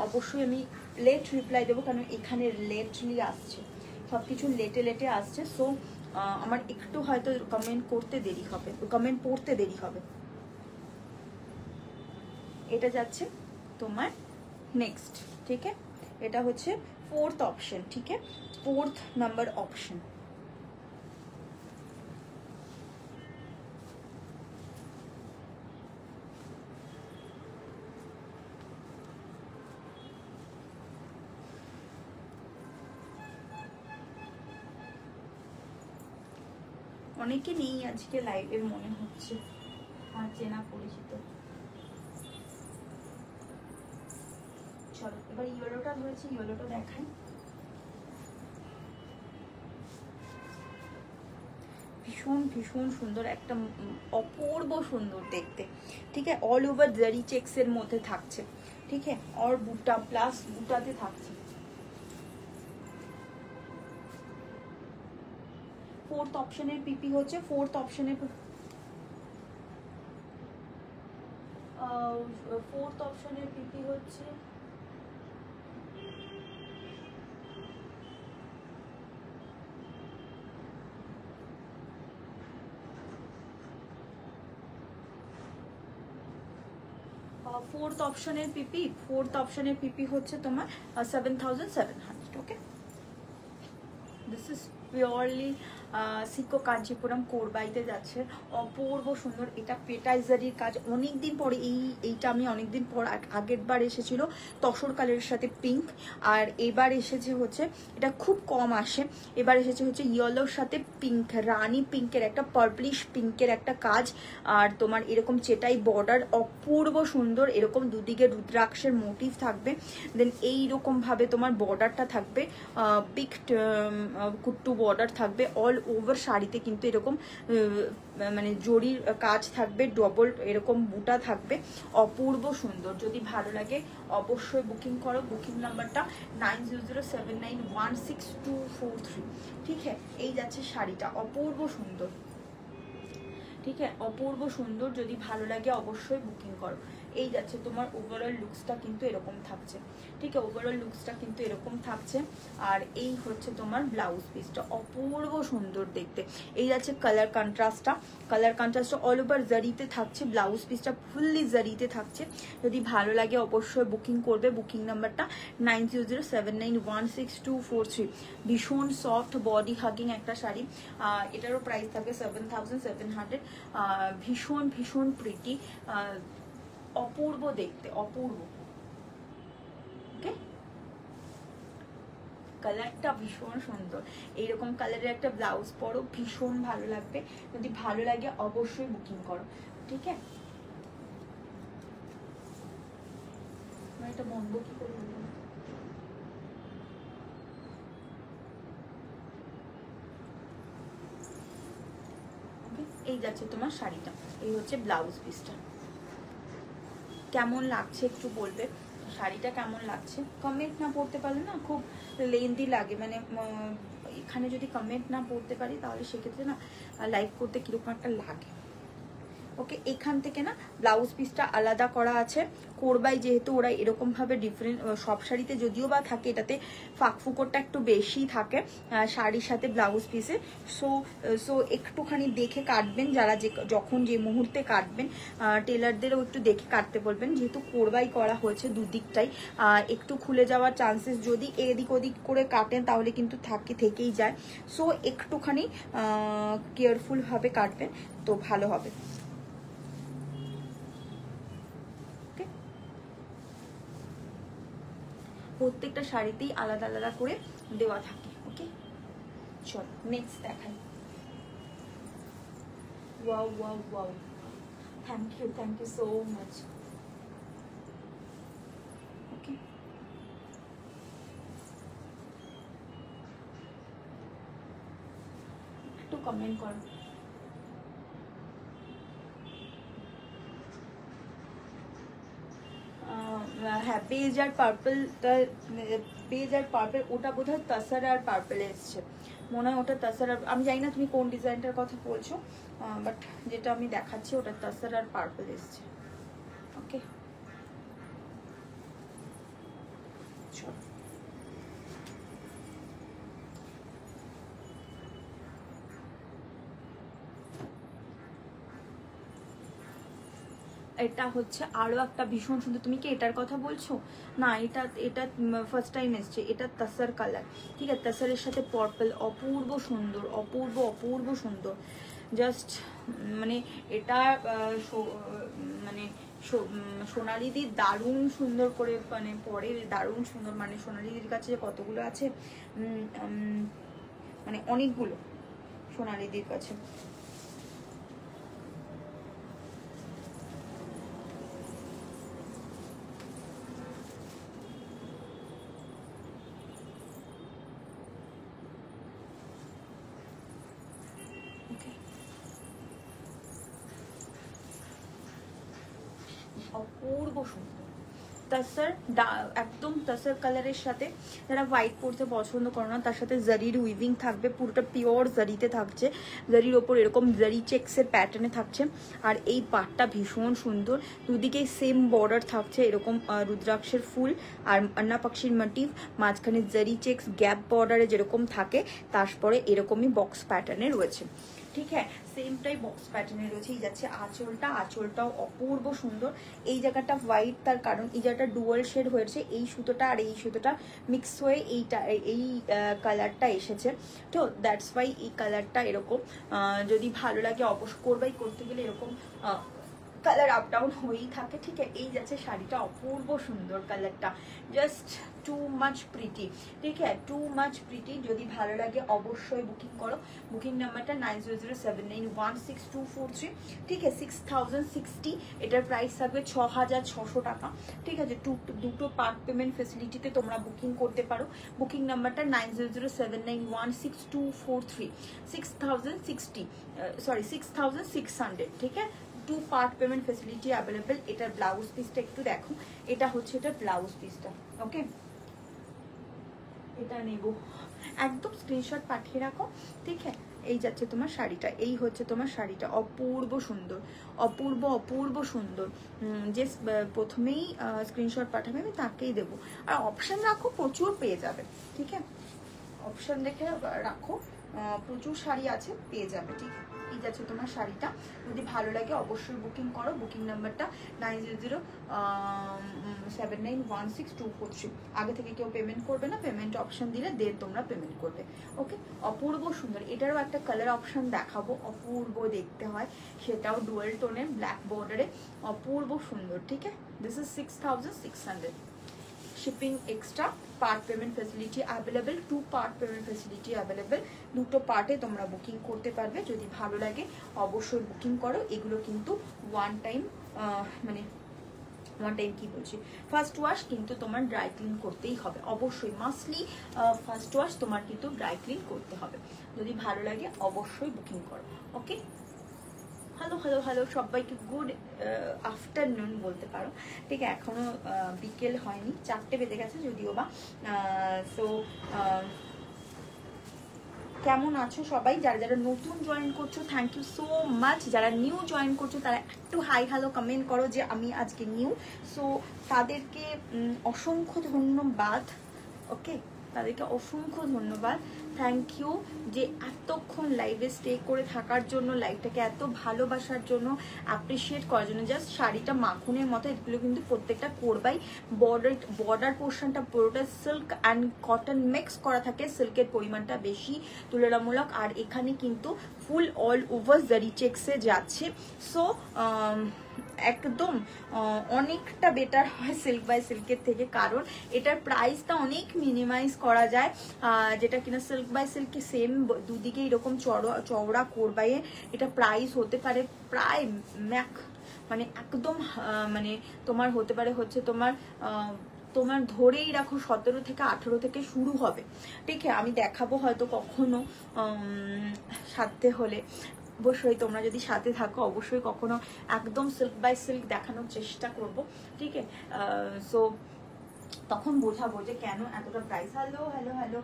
অবশ্যই আমি লেট রিপ্লাই দেবো, কারণ এখানে লেটলি আসছে, সব কিছু লেটে লেটে আসছে। সো আমার একটু হয়তো কমেন্ট করতে দেরি হবে, কমেন্ট পড়তে দেরি হবে। এটা যাচ্ছে তোমার নেক্সট, ঠিক আছে, এটা হচ্ছে 4th অপশন, ঠিক আছে, 4th নাম্বার অপশন। অনেকে নেই আজকে লাইভে মনে হচ্ছে, আর চেনা পরিচিত। চলো এবার ইয়েলোটা ধরেছি, ইয়েলোটা দেখাই। ভীষণ ভীষণ সুন্দর একটা, অপূর্ব সুন্দর দেখতে, ঠিক আছে। অল ওভার জারি চেক্স এর মধ্যে থাকছে, ঠিক আছে, আর বুটা প্লাস বুটাতে থাকছে। 4th অপশনের পিপি হচ্ছে, 4th অপশনের 4th অপশনের পিপি হচ্ছে फोर्थ ऑप्शनের পিপি, 4th অপশনের পিপি হচ্ছে তোমার 7700, ওকে। দিস ইজ পিওরলি সিকো কাঞ্চিপুরম কোরবাইতে যাচ্ছে, অপূর্ব সুন্দর। এটা পেটাইজারির কাজ, অনেকদিন পরে এইটা আমি অনেকদিন পর, আগের বার এসেছিল তসর কালারের সাথে পিঙ্ক, আর এবার এসেছে হচ্ছে, এটা খুব কম আসে, এবার এসেছে হচ্ছে ইয়েলোর সাথে পিঙ্ক, রানী পিঙ্কের একটা, পার্পলিশ পিঙ্কের একটা কাজ, আর তোমার এরকম চেটাই বর্ডার, অপূর্ব সুন্দর, এরকম দুদিকে রুদ্রাক্ষের মোটিভ থাকবে, দেন এইরকম ভাবে তোমার বর্ডারটা থাকবে, বিগ কুট্টু বর্ডার থাকবে অল ওভার শাড়িতে, কিন্তু এরকম মানে জরির কাজ থাকবে, ডবল এরকম বুটা থাকবে, অপূর্ব সুন্দর। যদি ভালো লাগে অবশ্যই বুকিং করো, বুকিং নাম্বারটা 9007916243, ঠিক আছে। এই যাচ্ছে শাড়িটা, অপূর্ব সুন্দর, ঠিক আছে, অপূর্ব সুন্দর। যদি ভালো লাগে অবশ্যই বুকিং করো। এই যাচ্ছে তোমার ওভারঅল লুকসটা কিন্তু এরকম থাকছে, ঠিক আছে, ওভারঅল লুকসটা কিন্তু এরকম থাকছে। আর এই হচ্ছে তোমার ব্লাউজ পিসটা, অপূর্ব সুন্দর দেখতে। এই যাচ্ছে কালার কন্ট্রাস্টটা, কালার কন্ট্রাস্টটা অল ওভার জারিতে থাকছে, ব্লাউজ পিসটা ফুললি জারিতে থাকছে। যদি ভালো লাগে অবশ্যই বুকিং করবে, বুকিং নাম্বারটা 9007916243। ভীষণ সফট বডি হাগিং একটা শাড়ি, এটারও প্রাইস থাকবে 7700। ভীষণ ভীষণ প্রিটি, অপূর্ব দেখতে, অপূর্ব, ওকে। কালারটা ভীষণ সুন্দর। এইরকম কালারের একটা ব্লাউজ পরো, ভীষণ ভালো লাগবে। যদি ভালো লাগে অবশ্যই বুকিং করো, ঠিক আছে? এটা বন্ধ কি করে হলো? এই যাচ্ছে তোমার শাড়িটা, এই হচ্ছে ব্লাউজ পিসটা। কেমন লাগছে একটু বলবে, শাড়িটা কেমন লাগছে? কমেন্ট না পড়তে পারলে না খুব লেন্দি লাগে, মানে এখানে যদি কমেন্ট না পড়তে পারি তাহলে সেক্ষেত্রে না লাইভ করতে কিরকম একটা লাগে। ওকে, এখান থেকে না ব্লাউজ পিসটা আলাদা করা আছে কোরবাই, যেহেতু ওরা এরকম ভাবে ডিফারেন্ট, সব শাড়িতে যদিও বা থাকে, এটাতে ফাঁকফুকোরটা একটু বেশি থাকে শাড়ির সাথে ব্লাউজ পিসে। সো একটুখানি দেখে কাটবেন, যারা যখন যে মুহূর্তে কাটবেন টেলারদেরও একটু দেখে কাটতে বলবেন, যেহেতু কোরবাই করা হয়েছে দুদিকটাই। একটু খুলে যাওয়ার চান্সেস, যদি এদিক ওদিক করে কাটেন তাহলে কিন্তু থেকেই যায়। সো একটুখানি কেয়ারফুলভাবে কাটবেন তো ভালো হবে। প্রত্যেকটা শাড়িতেই আলাদা আলাদা করে দেওয়া থাকে। ওকে, চল নেক্সট দেখাই। Wow wow wow, thank you so much. Okay, একটু কমেন্ট করো। হ্যাঁ, বেজ আর পার্পল, বেজ আর পার্পল, ওটা বোধহয় তাসার আর পার্পল এসছে মনে হয়, ওটা তাসার আর, আমি জানি না তুমি কোন ডিজাইনটার কথা বলছো, বাট যেটা আমি দেখাচ্ছি ওটা তাসার আর পার্পল এসছে। ওকে, চলো এটা হচ্ছে আরো একটা ভীষণ সুন্দর। তুমি কি এটার কথা বলছো? না, এটা এটা ফার্স্ট টাইম এসছে। এটা তাসার কালার, ঠিক আছে? তাসারের সাথে পার্পল, অপূর্ব সুন্দর, অপূর্ব অপূর্ব সুন্দর। জাস্ট মানে এটা মানে সোনালিদির দারুণ সুন্দর করে মানে পরে, দারুণ সুন্দর, মানে সোনালিদির কাছে যে কতগুলো আছে, মানে অনেকগুলো সোনালিদির কাছে। অপূর্ব সুন্দর তাসার, একদম তাসার কালারের সাথে যারা হোয়াইট পরতে পছন্দ করো না, তার সাথে জারির উইভিং থাকবে, পুরোটা পিওর জারিতে থাকছে, জারির ওপর এরকম জারি চেক্সের প্যাটার্নে থাকছে। আর এই পাটটা ভীষণ সুন্দর, দুদিকে সেম বর্ডার থাকছে এরকম রুদ্রাক্ষের ফুল আর আন্না পাখির মোটিভ, মাঝখানে জারি চেক্স গ্যাপ বর্ডারে যেরকম থাকে, তারপরে এরকমই বক্স প্যাটার্নে রয়েছে। ঠিক হ্যাঁ, সেমটাই বক্স প্যাটার্নে রয়েছে। এই যাচ্ছে আঁচলটা, আঁচলটাও অপূর্ব সুন্দর। এই জায়গাটা হোয়াইট, তার কারণ এই জায়গাটা ডুয়াল শেড হয়েছে, এই সুতোটা আর এই সুতোটা মিক্স হয়ে এইটা এই কালারটা এসেছে, তো দ্যাটস ওয়াই এই কালারটা এরকম। যদি ভালো লাগে অবশ্য করবাই, করতে গেলে এরকম কালার আপ ডাউন হয়েই থাকে। ঠিক আছে, এই যাচ্ছে শাড়িটা, অপূর্ব সুন্দর কালারটা, জাস্ট টু মাচ প্রিটি। ঠিক আছে, টু মাচ প্রিটি। যদি ভালো লাগে অবশ্যই বুকিং করো। বুকিং নাম্বারটা 9007916243। ঠিক আছে, 6060, এটার প্রাইস থাকবে 6600 টাকা। ঠিক আছে, দুটো পার্ট পেমেন্ট ফেসিলিটিতে তোমরা বুকিং করতে পারো। বুকিং নাম্বারটা 9007916243। 6060, সরি 6600। ঠিক আছে, two part payment facility available. এটার ব্লাউজ পিসটা একটু দেখো, এটা হচ্ছে এটার ব্লাউজ পিসটা। ওকে, এটা নেব, একদম স্ক্রিনশট পাঠিয়ে রাখো। ঠিক আছে, এই যাচ্ছে তোমার শাড়িটা, এই হচ্ছে তোমার শাড়িটা, অপূর্ব সুন্দর, অপূর্ব অপূর্ব সুন্দর। যে প্রথমেই স্ক্রিনশট পাঠাবে আমি তাকেই দেবো। আর অপশান রাখো, প্রচুর পেয়ে যাবে। ঠিক আছে, অপশান দেখে রাখো, প্রচুর শাড়ি আছে, পেয়ে যাবে। ঠিক, এই যাচ্ছে তোমার শাড়িটা। যদি ভালো লাগে অবশ্যই বুকিং করো। বুকিং নাম্বারটা 9007916243। আগে থেকে কেউ পেমেন্ট করবে না, পেমেন্ট অপশন দিলে দেন তোমরা পেমেন্ট করবে। ওকে, অপূর্ব সুন্দর। এটারও একটা কালার অপশন দেখাবো, অপূর্ব দেখতে হয়, সেটাও ডুয়াল টোনের ব্ল্যাক বর্ডারে, অপূর্ব সুন্দর। ঠিক আছে, this is 6600। Shipping extra, part payment facility available, 2 part payment facility available, দুটো পার্টে তোমরা বুকিং করতে পারবে। যদি ভালো লাগে অবশ্যই বুকিং করো। এগুলো কিন্তু ওয়ান টাইম মানে ওয়ান টাইম কি বলছি, ফার্স্ট ওয়াশ কিন্তু তোমার ড্রাই ক্লিন করতেই হবে অবশ্যই, মাস্টলি ফার্স্ট ওয়াশ তোমার কিন্তু ড্রাই ক্লিন করতে হবে। যদি ভালো লাগে অবশ্যই বুকিং করো। ওকে, হ্যালো হ্যালো হ্যালো সবাইকে গুড আফটারনুন বলতে পারো। ঠিক আছে, এখনো বিকেল হয়নি, 4টে বেজে গেছে যদিও বা। সো কেমন আছো সবাই? যারা যারা নতুন জয়েন করছো থ্যাংক ইউ সো মাচ। যারা নিউ জয়েন করছো তারা একটু হাই হ্যালো কমেন্ট করো যে আমি আজকে নিউ। সো তাদেরকে অসংখ্য ধন্যবাদ। ওকে, তাদেরকে অসংখ্য ধন্যবাদ, থ্যাংক ইউ যে এতক্ষণ লাইভে স্টে করে থাকার জন্য, লাইভটাকে এত ভালোবাসার জন্য, অ্যাপ্রিসিয়েট করার জন্য। জাস্ট শাড়িটা মাখনের মতো, এগুলো কিন্তু প্রত্যেকটা করবাই। বর্ডার পোর্শনটা পুরোটা সিল্ক অ্যান্ড কটন মিক্স করা থাকে, সিল্কের পরিমাণটা বেশি তুলনামূলক। আর এখানে কিন্তু ফুল অল ওভার জারি চেক্সে যাচ্ছে। সো একদম অনেকটা বেটার হয় সিল্ক বাই সিল্কের থেকে, কারণ এটার প্রাইসটা অনেক মিনিমাইজ করা যায়। যেটা কিনা সিল্ক বাই সিল্কে সেম দুদিকে এরকম চওড়া করবাইয়ে এটা প্রাইস হতে পারে প্রায় মানে একদম মানে তোমার হতে পারে হচ্ছে তোমার ধরেই রাখো 17 থেকে 18 থেকে শুরু হবে। ঠিক আছে, আমি দেখাবো হয়তো কখনো সাথে হলে। অবশ্যই তোমরা যদি সাথে থাকো অবশ্যই কখনো একদম সিল্ক বাই সিল্ক দেখানোর চেষ্টা করব। ঠিক আছে, সো তখন বোঝাবো যে কেন এতটা price. Hello hello hello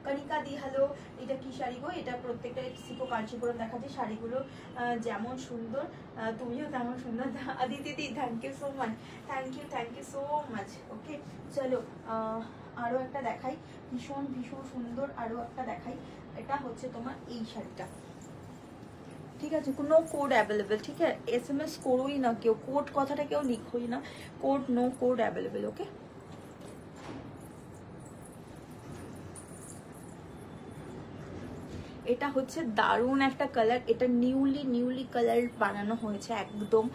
Kanika di, hello. এটা কি শাড়ি গো? এটা প্রত্যেকটা সিকো কাঞ্চিপুরম দেখাচ্ছে শাড়িগুলো যেমন সুন্দর তুমিও তেমন সুন্দর। Aditi di thank you so much, thank you so much. Okay চলো আরও একটা দেখাই, ভীষণ ভীষণ সুন্দর আরও একটা দেখাই। এটা হচ্ছে তোমার এই শাড়িটা, ঠিক আছে, কোনো কোড অ্যাভেলেবেল। ঠিক আছে, SMS করোই না কেউ, কোড কথাটা কেউ লিখোই না, কোড নো কোড অ্যাভেলেবেল। ওকে, এটা হচ্ছে দারুণ একটা কালার, এটা নিউলি কালার বানানো হয়েছে একদম।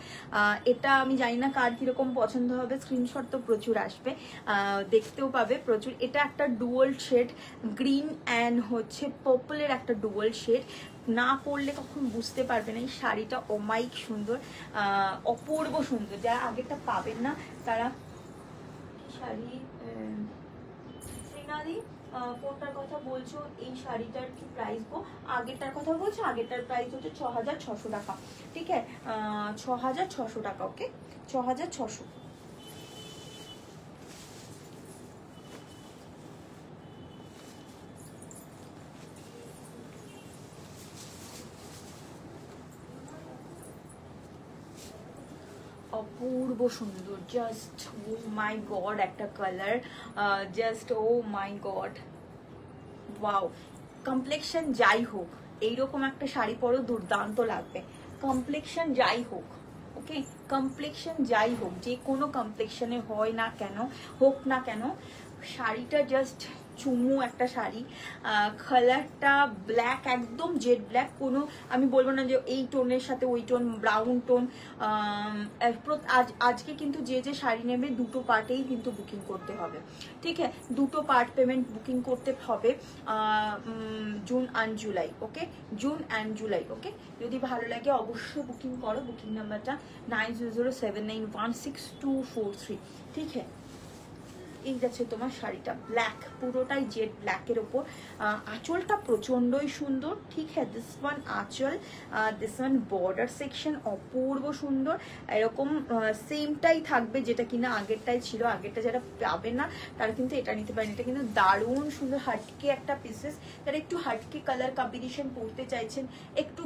এটা আমি জানি না কার কিরকম পছন্দ হবে, স্ক্রিনশট তো প্রচুর আসবে, দেখতেও পাবে প্রচুর। এটা একটা ডুয়াল শেড, গ্রিন অ্যান্ড হচ্ছে পার্পলের একটা ডুয়াল শেড। না পরলে কখন বুঝতে পারবে না এই শাড়িটা অমাইক সুন্দর, অপূর্ব সুন্দর। যারা আগেরটা পাবেন না তারা শাড়ি শ্রীনাদি কোনটার কথা বলছো? এই শাড়িটার কি প্রাইস গো? আগেরটার কথা বলছো? আগেরটার প্রাইস হচ্ছে 6600 টাকা। ঠিক আছে, 6600 টাকা। ওকে, 6600। অপূর্ব সুন্দর, জাস্ট ও মাই গড একটা কালার, জাস্ট ও মাই গড, ওয়াও। কমপ্লেক্সন যাই হোক এইরকম একটা শাড়ি পরো দুর্দান্ত লাগবে, কমপ্লেক্সন যাই হোক। ওকে, কমপ্লেক্সন যাই হোক, যে কোনো কমপ্লেক্সনে হয় না কেন, হোক না কেন, শাড়িটা জাস্ট চুমু একটা শাড়ি। কালারটা ব্ল্যাক, একদম জেড ব্ল্যাক, কোনো আমি বলবো না যে এই টোনের সাথে ওই টোন, ব্রাউন টোন। আজকে কিন্তু যে যে শাড়ি নেবে দুটো পার্টেই কিন্তু বুকিং করতে হবে। ঠিক আছে, দুটো পার্ট পেমেন্ট বুকিং করতে হবে, June and July. Okay, June and July. Okay, যদি ভালো লাগে অবশ্যই বুকিং করো। বুকিং নাম্বারটা 9007916243। ঠিক আছে, এই যাচ্ছে তোমার শাড়িটা, ব্ল্যাক, পুরোটাই জেড ব্ল্যাকের ওপর। আঁচলটা প্রচন্ডই সুন্দর। ঠিক হ্যাঁ, দিস ওয়ান আঁচল, দিস ওয়ান বর্ডার সেকশন অপূর্ব সুন্দর। এরকম সেমটাই থাকবে যেটা কিনা আগেরটাই ছিল। আগেরটা যারা পাবে না তারা কিন্তু এটা নিতে পারেন। এটা কিন্তু দারুণ সুন্দর হাটকে একটা পিসেস। যারা একটু হাটকে কালার কম্বিনেশন পরতে চাইছেন, একটু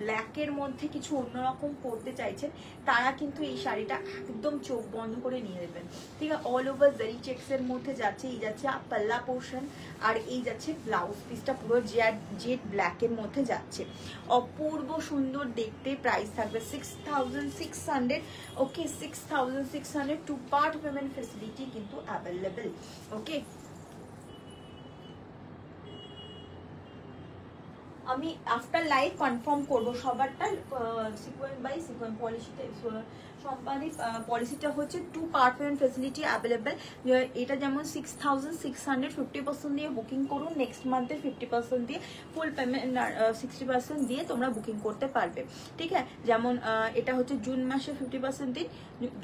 ব্ল্যাকের মধ্যে কিছু অন্যরকম পরতে চাইছেন, তারা কিন্তু এই শাড়িটা একদম চোখ বন্ধ করে নিয়ে নেবেন। ঠিক আছে, অল ওভার জারি চেক্সের মধ্যে যাচ্ছে, এই যাচ্ছে পাল্লা পোর্শন, আর এই যাচ্ছে ব্লাউজ পিসটা পুরো জেড ব্ল্যাকের মধ্যে যাচ্ছে, অপূর্ব সুন্দর দেখতে। প্রাইস থাকবে 6600। ওকে, 6600, 2 পার্ট পেমেন্ট ফেসিলিটি কিন্তু অ্যাভেলেবেল। ওকে, আমি আফটার লাইভ কনফার্ম করবো সবারটা সিকোয়েন্স বাই সিকোয়েন্স পলিসিতে। সম্পাদিত পলিসিটা হচ্ছে 2 পার্ট পেমেন্ট ফেসিলিটি অ্যাভেলেবেল। এটা যেমন 6,600 50% দিয়ে বুকিং করুন, নেক্সট মান্থের 50% দিয়ে ফুল পেমেন্ট 60% দিয়ে তোমরা বুকিং করতে পারবে। ঠিক আছে, যেমন এটা হচ্ছে জুন মাসে 50% দিন,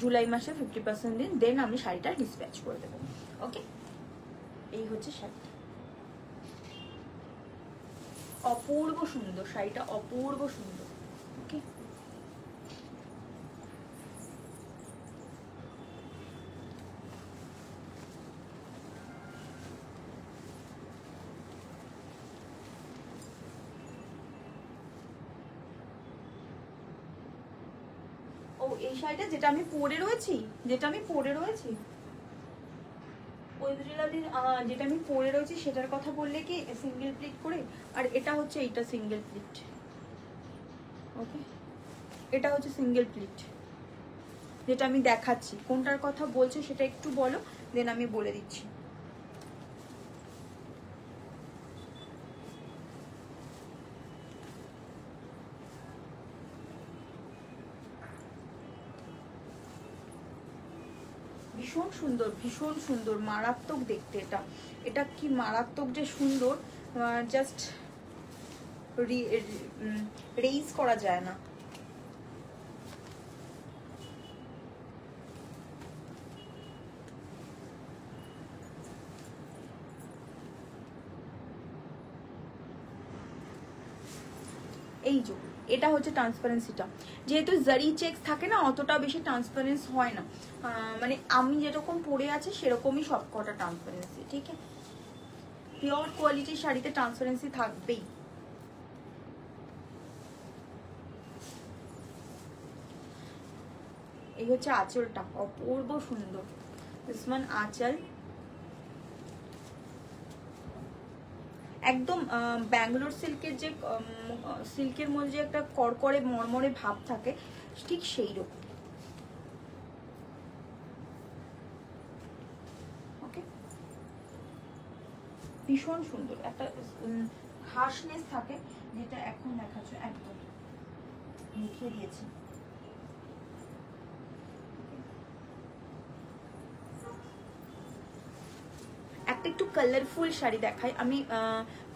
জুলাই মাসে 50% দিন, দেন আমি শাড়িটা ডিসপ্যাচ করে দেবো। ওকে, এই হচ্ছে শাড়িটা, অপূর্ব সুন্দর শাড়িটা, অপূর্ব সুন্দর। ওকে, ও এই শাড়িটা যেটা আমি পরে রয়েছি, ওই জুয়েলারির যেটা আমি পরে রয়েছি সেটার কথা বললে কি সিঙ্গেল প্লিট করে, আর এটা হচ্ছে এইটা সিঙ্গেল প্লিট। ওকে, এটা হচ্ছে সিঙ্গেল প্লিট যেটা আমি দেখাচ্ছি। কোনটার কথা বলছো সেটা একটু বলো, দেন আমি বলে দিচ্ছি। ভীষণ সুন্দর, ভীষণ সুন্দর, মারাত্মক দেখতে। এটা এটা কি মারাত্মক যে সুন্দর, জাস্ট রেইজ করা যায় না। এই যে এটা হচ্ছে ট্রান্সপারেন্সিটা, যেহেতু জারি চেক থাকে না, অতটা বেশি ট্রান্সপারেন্স হয় না, মানে আমি যেরকম পরে আছি সেরকমই সব কটা ট্রান্সপারেন্সি। ঠিক আছে, পিওর কোয়ালিটির শাড়িতে ট্রান্সপারেন্সি থাকবেই। এই হচ্ছে আঁচলটা, অপূর্ব সুন্দর। দিস ওয়ান আঁচল, একদম ব্যাঙ্গালোর সিল্কের যে সিল্কের মধ্যে একটা কড়কড়ে মরমরে ভাব থাকে, ঠিক সেই রকম। ওকে, ভীষণ সুন্দর একটা হার্শনেস থাকে, যেটা এখন দেখাচ্ছ একদম দেখিয়ে দিয়েছি। একটা একটু কালারফুল শাড়ি দেখাই আমি,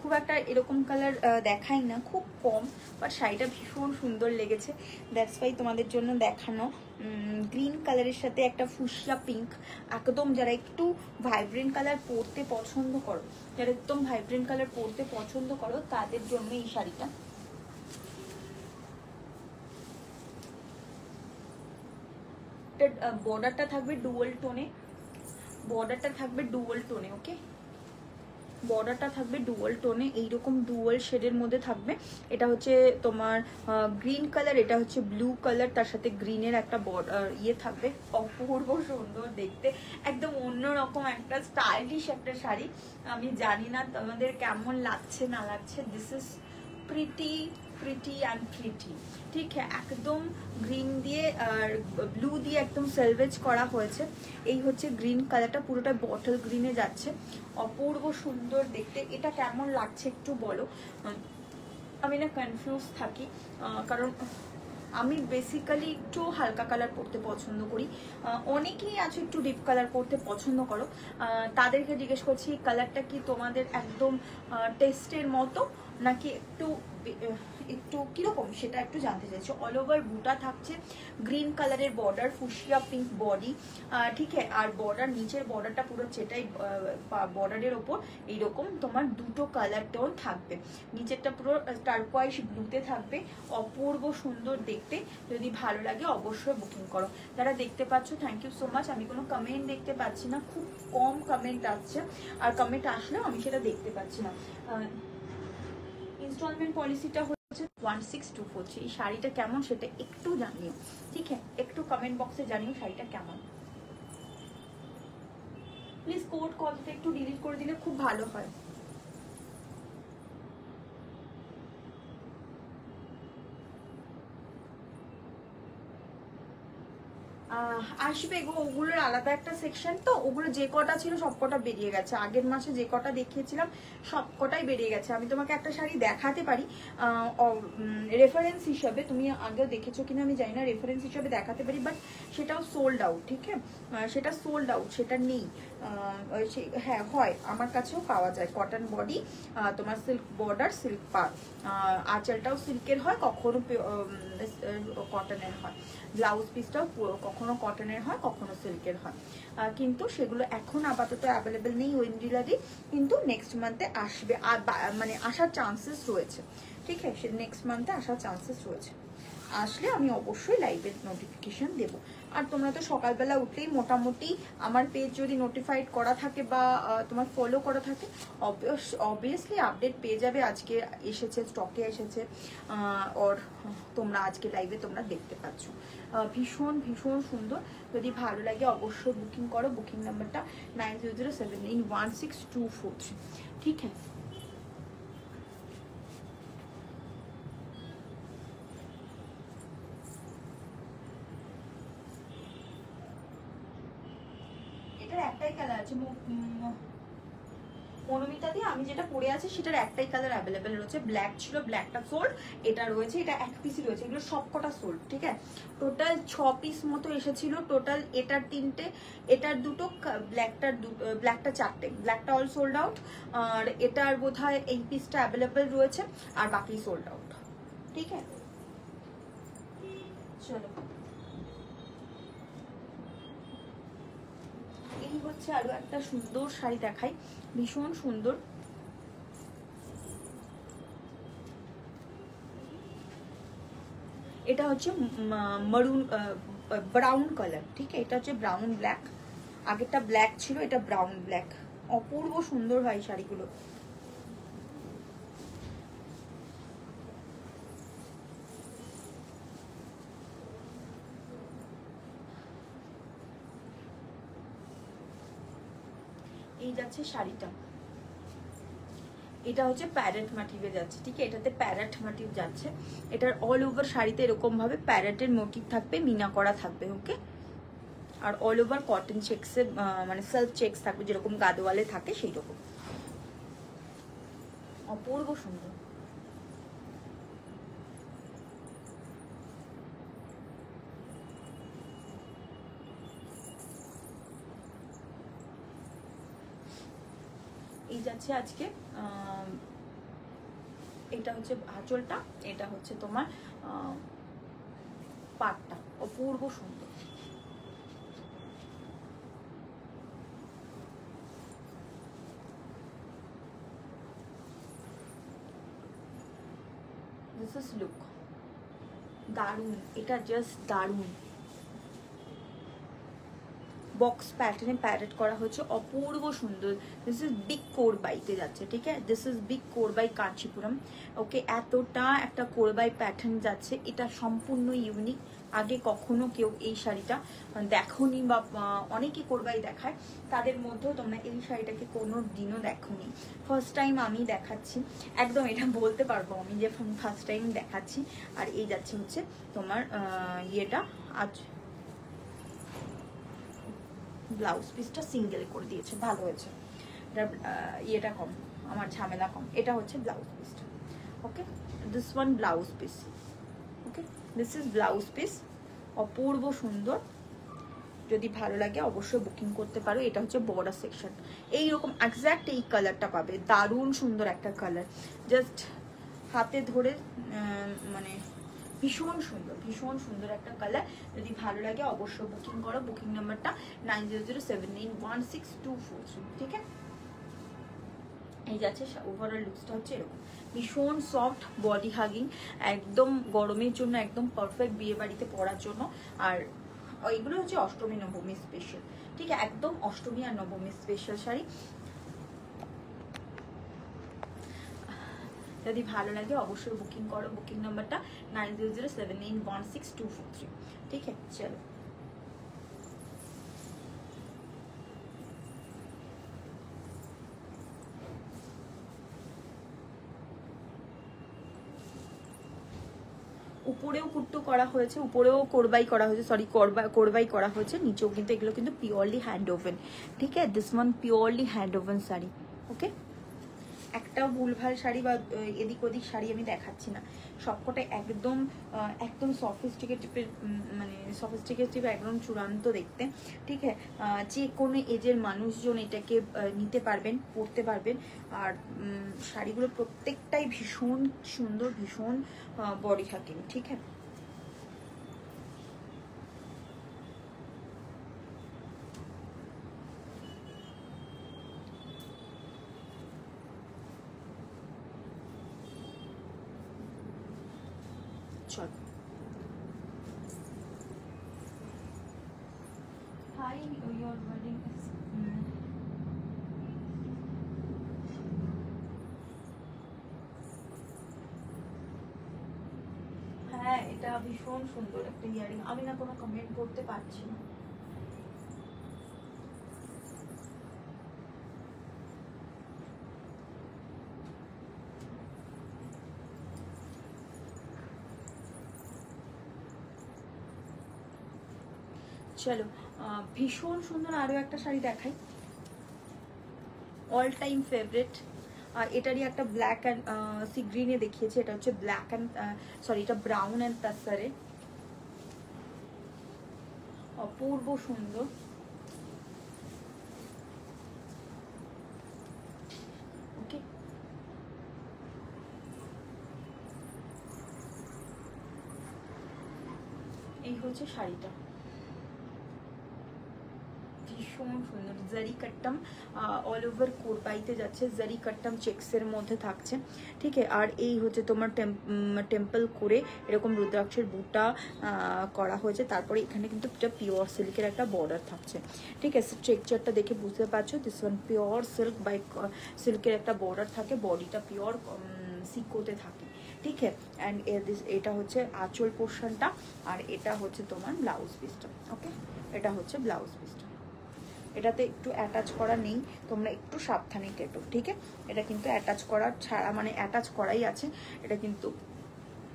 খুব একটা এরকম কালার দেখাই না, খুব কম, বাট শাড়িটা ভীষণ সুন্দর লেগেছে, দ্যাটস ওয়াই তোমাদের জন্য দেখানো। গ্রিন কালারের সাথে একটা ফুসিয়া পিঙ্ক, একদম যারা একটু ভাইব্রেন্ট কালার পরতে পছন্দ করো, যারা একদম ভাইব্রেন্ট কালার পরতে পছন্দ করো তাদের জন্য এই শাড়িটা। বর্ডারটা থাকবে ডুয়াল টোনে, বর্ডারটা থাকবে ডুয়াল টোনে। ওকে, বর্ডারটা থাকবে ডুয়াল টোনে, এইরকম ডুয়াল শেডের মধ্যে থাকবে। এটা হচ্ছে তোমার গ্রিন কালার, এটা হচ্ছে ব্লু কালার, তার সাথে গ্রিনের একটা বর্ডার ইয়ে থাকবে, অপূর্ব সুন্দর দেখতে, একদম অন্যরকম একটা স্টাইলিশ একটা শাড়ি। আমি জানি না তোমাদের কেমন লাগছে না লাগছে, this is pretty pretty and pretty. ঠিক হ্যাঁ, একদম গ্রিন দিয়ে আর ব্লু দিয়ে একদম সেলভেজ করা হয়েছে। এই হচ্ছে গ্রিন কালারটা, পুরোটা বটল গ্রিনে যাচ্ছে, অপূর্ব সুন্দর দেখতে। এটা কেমন লাগছে একটু বলো, আমি না কনফিউজ থাকি, কারণ আমি বেসিক্যালি একটু হালকা কালার পরতে পছন্দ করি, অনেকেই আছে একটু ডিপ কালার পরতে পছন্দ করো, তাদেরকে জিজ্ঞেস করছি কালারটা কি তোমাদের একদম টেস্টের মতো নাকি একটু একটু কিরকম সেটা একটু জানতে চাইছি। অল ওভার বুটা থাকছে, গ্রিন কালারের বর্ডার, ফুসিয়া পিঙ্ক বডি, ঠিক আছে, আর বর্ডার নিচের বর্ডারটা পুরো সেটাই বর্ডারের ওপর এইরকম তোমার দুটো কালার টোন থাকবে, নিচেরটা পুরো টার্কোয়াইজ ব্লুতে থাকবে, অপূর্ব সুন্দর দেখতে। যদি ভালো লাগে অবশ্যই বুকিং করো। যারা দেখতে পাচ্ছ থ্যাংক ইউ সো মাচ। আমি কোনো কমেন্ট দেখতে পাচ্ছি না, খুব কম কমেন্ট আসছে, আর কমেন্ট আসলেও আমি সেটা দেখতে পাচ্ছি না। ইনস্টলমেন্ট পলিসিটা হচ্ছে 16243। এই শাড়িটা কেমন সেটা একটু জানিও, ঠিক আছে, একটু কমেন্ট বক্সে জানিও শাড়িটা কেমন। প্লিজ কোড কথাটা একটু ডিলিট করে দিলে খুব ভালো হয়। আসবে গো, ওগুলোর আলাদা একটা সেকশন, তো ওগুলো যে কটা ছিল সব কটা বেরিয়ে গেছে। আগের মাসে যে কটা দেখিয়েছিলাম সব কটাই বেরিয়ে গেছে। আমি তোমাকে একটা শাড়ি দেখাতে পারি রেফারেন্স হিসাবে, তুমি আগেও দেখেছো কিনা আমি জানি না, রেফারেন্স হিসাবে দেখাতে পারি, বাট সেটাও সোল্ড আউট। ঠিক আছে, সেটা সোল্ড আউট, সেটা নেই। হ্যাঁ হয়, আমার কাছেও পাওয়া যায়। কটন বডি, তোমার সিল্ক বর্ডার, সিল্ক পার, আঁচলটাও সিল্কের হয়, কখনো কটনের হয়, ব্লাউজ পিসটাও কখনো কটনের হয়, কখনো সিল্কের হয়। কিন্তু সেগুলো এখন আপাতত অ্যাভেলেবেল নেই ওয়েন্ডিলারি, কিন্তু নেক্সট মান্থে আসবে, মানে আসার চান্সেস রয়েছে। ঠিক আছে, নেক্সট মান্থে আসার চান্সেস রয়েছে। আসলে আমি অবশ্যই লাইভের নোটিফিকেশন দেবো। আর তোমরা তো সকালবেলা উঠলেই মোটামুটি আমার পেজ যদি নোটিফাইড করা থাকে বা তোমার ফলো করা থাকে, অবভিয়াসলি আপডেট পেয়ে যাবে। আজকে এসেছে, স্টকে এসেছে, ওর তোমরা আজকে লাইভে তোমরা দেখতে পাচ্ছ। ভীষণ ভীষণ সুন্দর। যদি ভালো লাগে অবশ্যই বুকিং করো। বুকিং নাম্বারটা 9007916243। ঠিক আছে, এটার একটাই কালার আছে মনোমিতা দিয়ে, আমি যেটা পরে আছি সেটার একটাই কালার অ্যাভেলেবেল রয়েছে। ব্ল্যাক ছিল, ব্ল্যাকটা সোল্ড, এটা রয়েছে, এটা এক পিসই রয়েছে, এগুলো সব কটা সোল্ড। ঠিক আছে, টোটাল 6 পিস মতো এসেছিল টোটাল। এটার 3টে, এটার 2টো, ব্ল্যাকটা 4টে, ব্ল্যাকটা অল সোল্ড আউট। আর এটার বোধহয় এই পিসটা অ্যাভেলেবেল রয়েছে, আর বাকি সোল্ড আউট। ঠিক আছে, চলো এই হচ্ছে আরো একটা সুন্দর শাড়ি দেখাই, ভীষণ সুন্দর। এটা হচ্ছে মারুন ব্রাউন কালার। ঠিক আছে, এটা হচ্ছে ব্রাউন ব্ল্যাক, আগেরটা ব্ল্যাক ছিল, এটা ব্রাউন ব্ল্যাক। অপূর্ব সুন্দর ভাই শাড়িগুলো। এই যাচ্ছে শাড়িটা, এটা হচ্ছে প্যারেট মাটিভে যাচ্ছে। ঠিক আছে, এটাতে প্যারেট মাটিভ যাচ্ছে। এটার অল ওভার শাড়িতে এরকম ভাবে প্যারেটের মোটিভ থাকবে, মিনা করা থাকবে। ওকে, আর অল ওভার কটন চেক্সে, মানে সেলফ চেক্স থাকবে, যেরকম গাদোয়ালে থাকে সেই রকম। অপূর্ব সুন্দর। এই যাচ্ছে আজকে এটা হচ্ছে আঁচলটা, এটা হচ্ছে তোমার পাটটা। অপূর্ব সুন্দর। দিস ইজ লুক, দারুণ, এটা জাস্ট দারুণ। বক্স প্যাটার্নে প্যারেট করা হয়েছে, অপূর্ব সুন্দর। দিস ইজ বিগ কোরবাইতে যাচ্ছে। ঠিক আছে, দিস ইজ বিগ কোরবাই কাঞ্চিপুরম। ওকে, এতটা একটা কোরবাই প্যাটার্ন যাচ্ছে, এটা সম্পূর্ণ ইউনিক। আগে কখনো কেউ এই শাড়িটা দেখোনি, বা অনেকে কোরবাই দেখায়, তাদের মধ্যেও তোমরা এই শাড়িটাকে কোনো দিনও দেখোনি। ফার্স্ট টাইম আমি দেখাচ্ছি, একদম এটা বলতে পারবো আমি যে ফার্স্ট টাইম দেখাচ্ছি। আর এই যাচ্ছে হচ্ছে তোমার ইয়েটা, আজ ব্লাউজ পিসটা সিঙ্গেল করে দিয়েছে, ভালো হয়েছে। এটার ইয়েটা কম, আমার ঝামেলা কম। এটা হচ্ছে ব্লাউজ পিসটা। Okay, this one blouse piece. Okay, this is blouse piece. অপূর্ব সুন্দর। যদি ভালো লাগে অবশ্যই বুকিং করতে পারো। এটা হচ্ছে বর্ডার সেকশন, এইরকম এক্স্যাক্ট এই কালারটা পাবে, দারুণ সুন্দর একটা কালার। জাস্ট হাতে ধরে মানে ভীষণ সুন্দর, ভীষণ সুন্দর একটা কালার। যদি ভালো লাগে অবশ্যই বুকিং করো। বুকিং নাম্বারটা 9007916243। ঠিক আছে, এই যাচ্ছে ওভারঅল লুকসটা হচ্ছে এরকম, ভীষণ সফট, বডি হাগিং, একদম গরমের জন্য একদম পারফেক্ট, বিয়ে বাড়িতে পরার জন্য। আর এইগুলো হচ্ছে অষ্টমী নবমী স্পেশাল। ঠিক আছে, একদম অষ্টমী আর নবমী স্পেশাল শাড়ি। যদি ভালো লাগে অবশ্যই বুকিং করো। বুকিং নাম্বারটা 9007916243। ঠিক আছে, চলো উপরেও কুট্টু করা হয়েছে, উপরেও কোরবাই করা হয়েছে, সরি কোরবাই করা হয়েছে, নিচেও কিন্তু এগুলো কিন্তু পিওরলি হ্যান্ড ওভেন। ঠিক আছে, this one purely hand woven sari. Okay, একটাও ভুলভাল শাড়ি বা এদিক ওদিক শাড়ি আমি দেখাচ্ছি না, সবকটাই একদম একদম সফিস্টিকেটিভ, মানে সফিস্টিকেটিভ, একদম চূড়ান্ত দেখতে। ঠিক আছে, যে কোনো এজের মানুষজন এটাকে নিতে পারবেন, পরতে পারবেন। আর শাড়িগুলো প্রত্যেকটাই ভীষণ সুন্দর, ভীষণ বডি থাকেন। ঠিক আছে, চলো। Hi, your wedding is হ্যাঁ, এটা ভীষণ সুন্দর একটা ইয়ারিং। আমি না কোনো কমেন্ট করতে পারছি না। চলো, ভীষণ সুন্দর আরো একটা শাড়ি দেখাই, অল টাইম ফেভারিট। আর এটারই একটা ব্ল্যাক অ্যান্ড সি গ্রিনে দেখিয়েছে, এটা হচ্ছে ব্ল্যাক অ্যান্ড সরি, এটা ব্রাউন অ্যান্ড তাসারে, অপূর্ব সুন্দর। ওকে, এই হচ্ছে শাড়িটা, ভীষণ সুন্দর। জারি কাট্টাম অল ওভার কোরবাইতে যাচ্ছে, জারি কাট্টাম চেক্সের মধ্যে থাকছে। ঠিক আছে, আর এই হচ্ছে তোমার টেম্পল করে এরকম রুদ্রাক্ষের বুটা করা হয়েছে। তারপরে এখানে কিন্তু একটা পিওর সিল্কের একটা বর্ডার থাকছে। ঠিক আছে, স্ট্রাকচারটা দেখে বুঝতে পারছো, this one pure silk by সিল্কের একটা বর্ডার থাকে, বডিটা পিওর সিকোতে থাকে। ঠিক আছে, অ্যান্ড এটা হচ্ছে আঁচল পোর্শনটা, আর এটা হচ্ছে তোমার ব্লাউজ পিসটা। ওকে, এটা হচ্ছে ব্লাউজ পিসটা। এটাতে একটু অ্যাটাচ করা নেই, তোমরা একটু সাবধানে কেটো। ঠিক আছে, এটা কিন্তু অ্যাটাচ করা ছাড়া, মানে অ্যাটাচ করাই আছে। এটা কিন্তু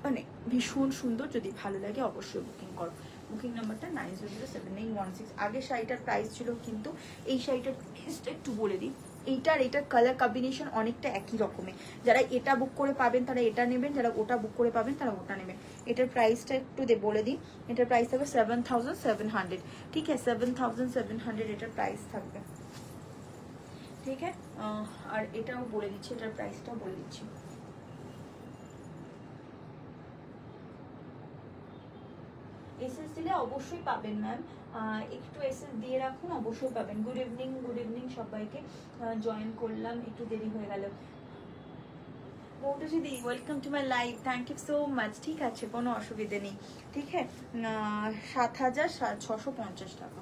মানে ভীষণ সুন্দর, যদি ভালো লাগে অবশ্যই বুকিং করো। বুকিং নাম্বারটা 90079116। আগের শাড়িটার প্রাইস ছিল, কিন্তু এই শাড়িটার প্রাইসটা একটু বলে দিই। এইটার কালার কম্বিনেশন অনেকটা একই রকমের, যারা এটা বুক করে পাবেন তারা এটা নেবেন, যারা ওটা বুক করে পাবেন তারা ওটা নেবেন। এটার প্রাইসটা একটু বলে দিই, এটার প্রাইস থাকবে 7700। ঠিক আছে, 7700 এটার প্রাইস থাকবে। ঠিক আছে, আর এটাও বলে দিচ্ছি, এটার প্রাইসটাও বলে দিচ্ছি। এসএস দিলে অবশ্যই পাবেন ম্যাম, একটু এসএস দিয়ে রাখুন, অবশ্যই পাবেন। গুড ইভিনিং সবাইকে, জয়েন করলাম, একটু দেরি হয়ে গেল। Moutushi di, welcome to my live, thank you so much. ঠিক আছে, কোনো অসুবিধে নেই। ঠিক আছে, 7650 টাকা,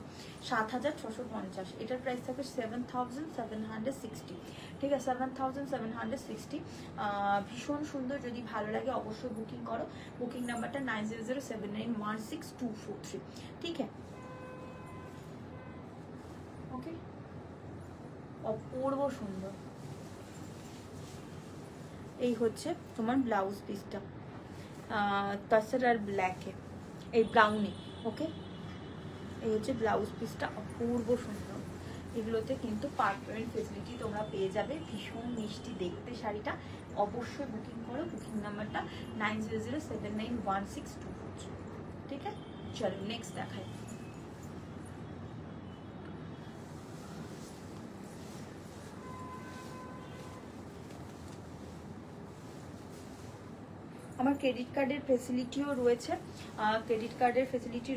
7650। এটার প্রাইস থাকবে 7760। ঠিক আছে, 7760। ভীষণ সুন্দর, যদি ভালো লাগে অবশ্যই বুকিং করো। বুকিং নাম্বারটা 9007916243। ঠিক আছে, ওকে, অপূর্ব সুন্দর। এই হচ্ছে তোমার ব্লাউজ পিসটা, তাসার আর ব্ল্যাকে, এই ব্রাউনে। ওকে, এই হচ্ছে ব্লাউজ পিসটা, অপূর্ব সুন্দর। এগুলোতে কিন্তু পার্ট পেমেন্ট ফেসিলিটি তোমরা পেয়ে যাবে, ভীষণ মিষ্টি দেখতে শাড়িটা। অবশ্যই বুকিং করো, বুকিং নাম্বারটা 9007916243। ঠিক আছে, চলো নেক্সট দেখাই। আমার ক্রেডিট কার্ডের ফেসিলিটিও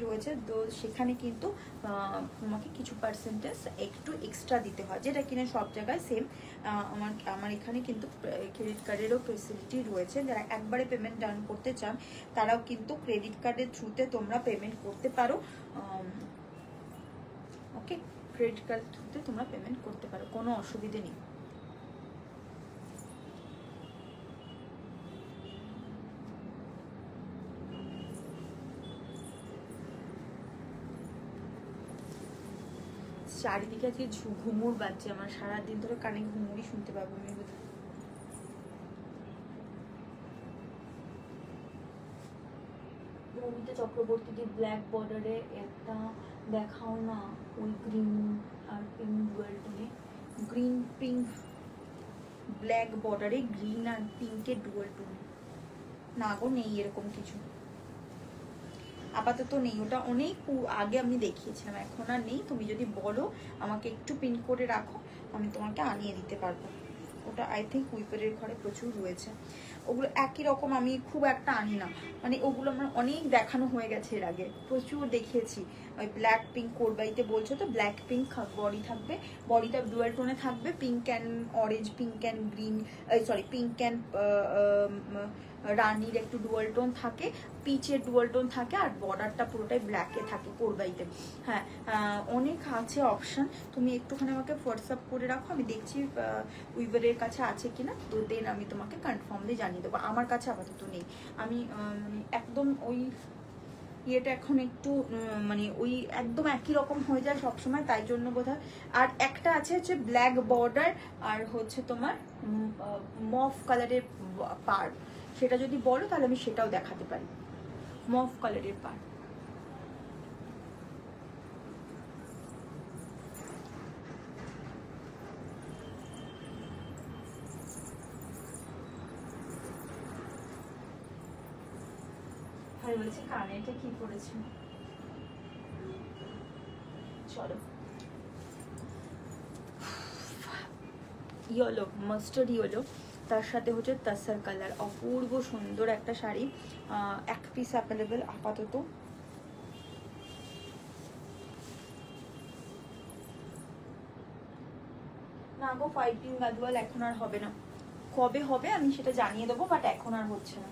রয়েছে, তো সেখানে কিন্তু তোমাকে কিছু পার্সেন্টেজ একটু এক্সট্রা দিতে হয়, যেটা কিনে সব জায়গায় সেম। আমার এখানে কিন্তু ক্রেডিট কার্ডেরও ফেসিলিটি রয়েছে। যারা একবারে পেমেন্ট ডান করতে চান তারাও কিন্তু ক্রেডিট কার্ডের থ্রুতে তোমরা পেমেন্ট করতে পারো। ওকে, ক্রেডিট কার্ডের থ্রুতে তোমরা পেমেন্ট করতে পারো, কোনো অসুবিধে নেই। চারিদিকে আজকে ঘুমুর বাজছে, আমার সারাদিন ধরে কানে ঘুমুরই শুনতে পাবো আমি। নমিতা চক্রবর্তী দিয়ে ব্ল্যাক বর্ডারে একটা দেখাও না, ওই গ্রিন আর পিঙ্ক ডুয়াল টোনে, গ্রিন পিঙ্ক ব্ল্যাক বর্ডারে গ্রিন আর পিঙ্কের ডুয়াল টোনে। না গো নেই এরকম কিছু, আপাতত নেই। ওটা অনেক আগে আমি দেখিয়েছিলাম, এখন আর নেই। তুমি যদি বলো আমাকে একটু পিন করে রাখো, আমি তোমাকে আনিয়ে দিতে পারবো। ওটা আই থিঙ্ক উইপারের ঘরে প্রচুর রয়েছে। ওগুলো একই রকম আমি খুব একটা আনি না, মানে ওগুলো আমার অনেক দেখানো হয়ে গেছে এর আগে, প্রচুর দেখিয়েছি। ওই ব্ল্যাক পিঙ্ক কোরবাইতে বলছো তো, ব্ল্যাক পিঙ্ক বডি থাকবে, বডিটা ডুয়াল টোনে থাকবে, pink and orange, pink and green, sorry pink and রানির একটু ডুয়াল টোন থাকে, পিচের ডুয়াল টোন থাকে, আর বর্ডারটা পুরোটাই ব্ল্যাকে থাকে কোরবাইতে। হ্যাঁ, অনেক আছে অপশান, তুমি একটুখানি আমাকে হোয়াটসঅ্যাপ করে রাখো, আমি দেখছি উইভারের কাছে আছে কিনা, তো দেন আমি তোমাকে কনফার্মলি জানিয়ে দেবো। আমার কাছে আপাতত নেই, আমি মানে একদম ওই ইয়েটা এখন একটু মানে ওই একদম একই রকম হয়ে যায় সবসময়, তাই জন্য বোধহয়। আর একটা আছে হচ্ছে ব্ল্যাক বর্ডার আর হচ্ছে তোমার মফ কালারের পার, সেটা যদি বলো তাহলে আমি সেটাও দেখাতে পারি, মফ কালারের পার। ভাই বলছি কানেরটা কি করেছে, চলো। ইয়েলো, মাস্টার্ড ইয়েলো, তার সাথে হচ্ছে তাসার কালার, অপূর্ব সুন্দর একটা শাড়ি, এক পিস অ্যাভেলেবেল আপাতত। না গো ফাইটিং গাদওয়াল এখন আর হবে না, কবে হবে আমি সেটা জানিয়ে দেবো, বাট এখন আর হচ্ছে না,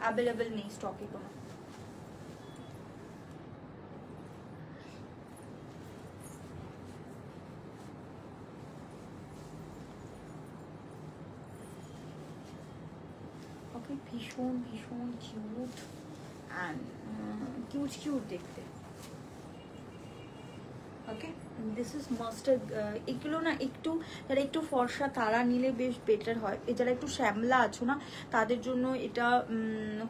অ্যাভেলেবেল নেই স্টকে কোনো। ওকে, ভীষণ ভীষণ কিউট অ্যান্ড কিউট দেখতে। ওকে, দিস ইজ মাস্টার্ড। এগুলো না একটু যারা একটু ফর্সা তারা নিলে বেশ বেটার হয়, যারা একটু শ্যামলা আছো না তাদের জন্য এটা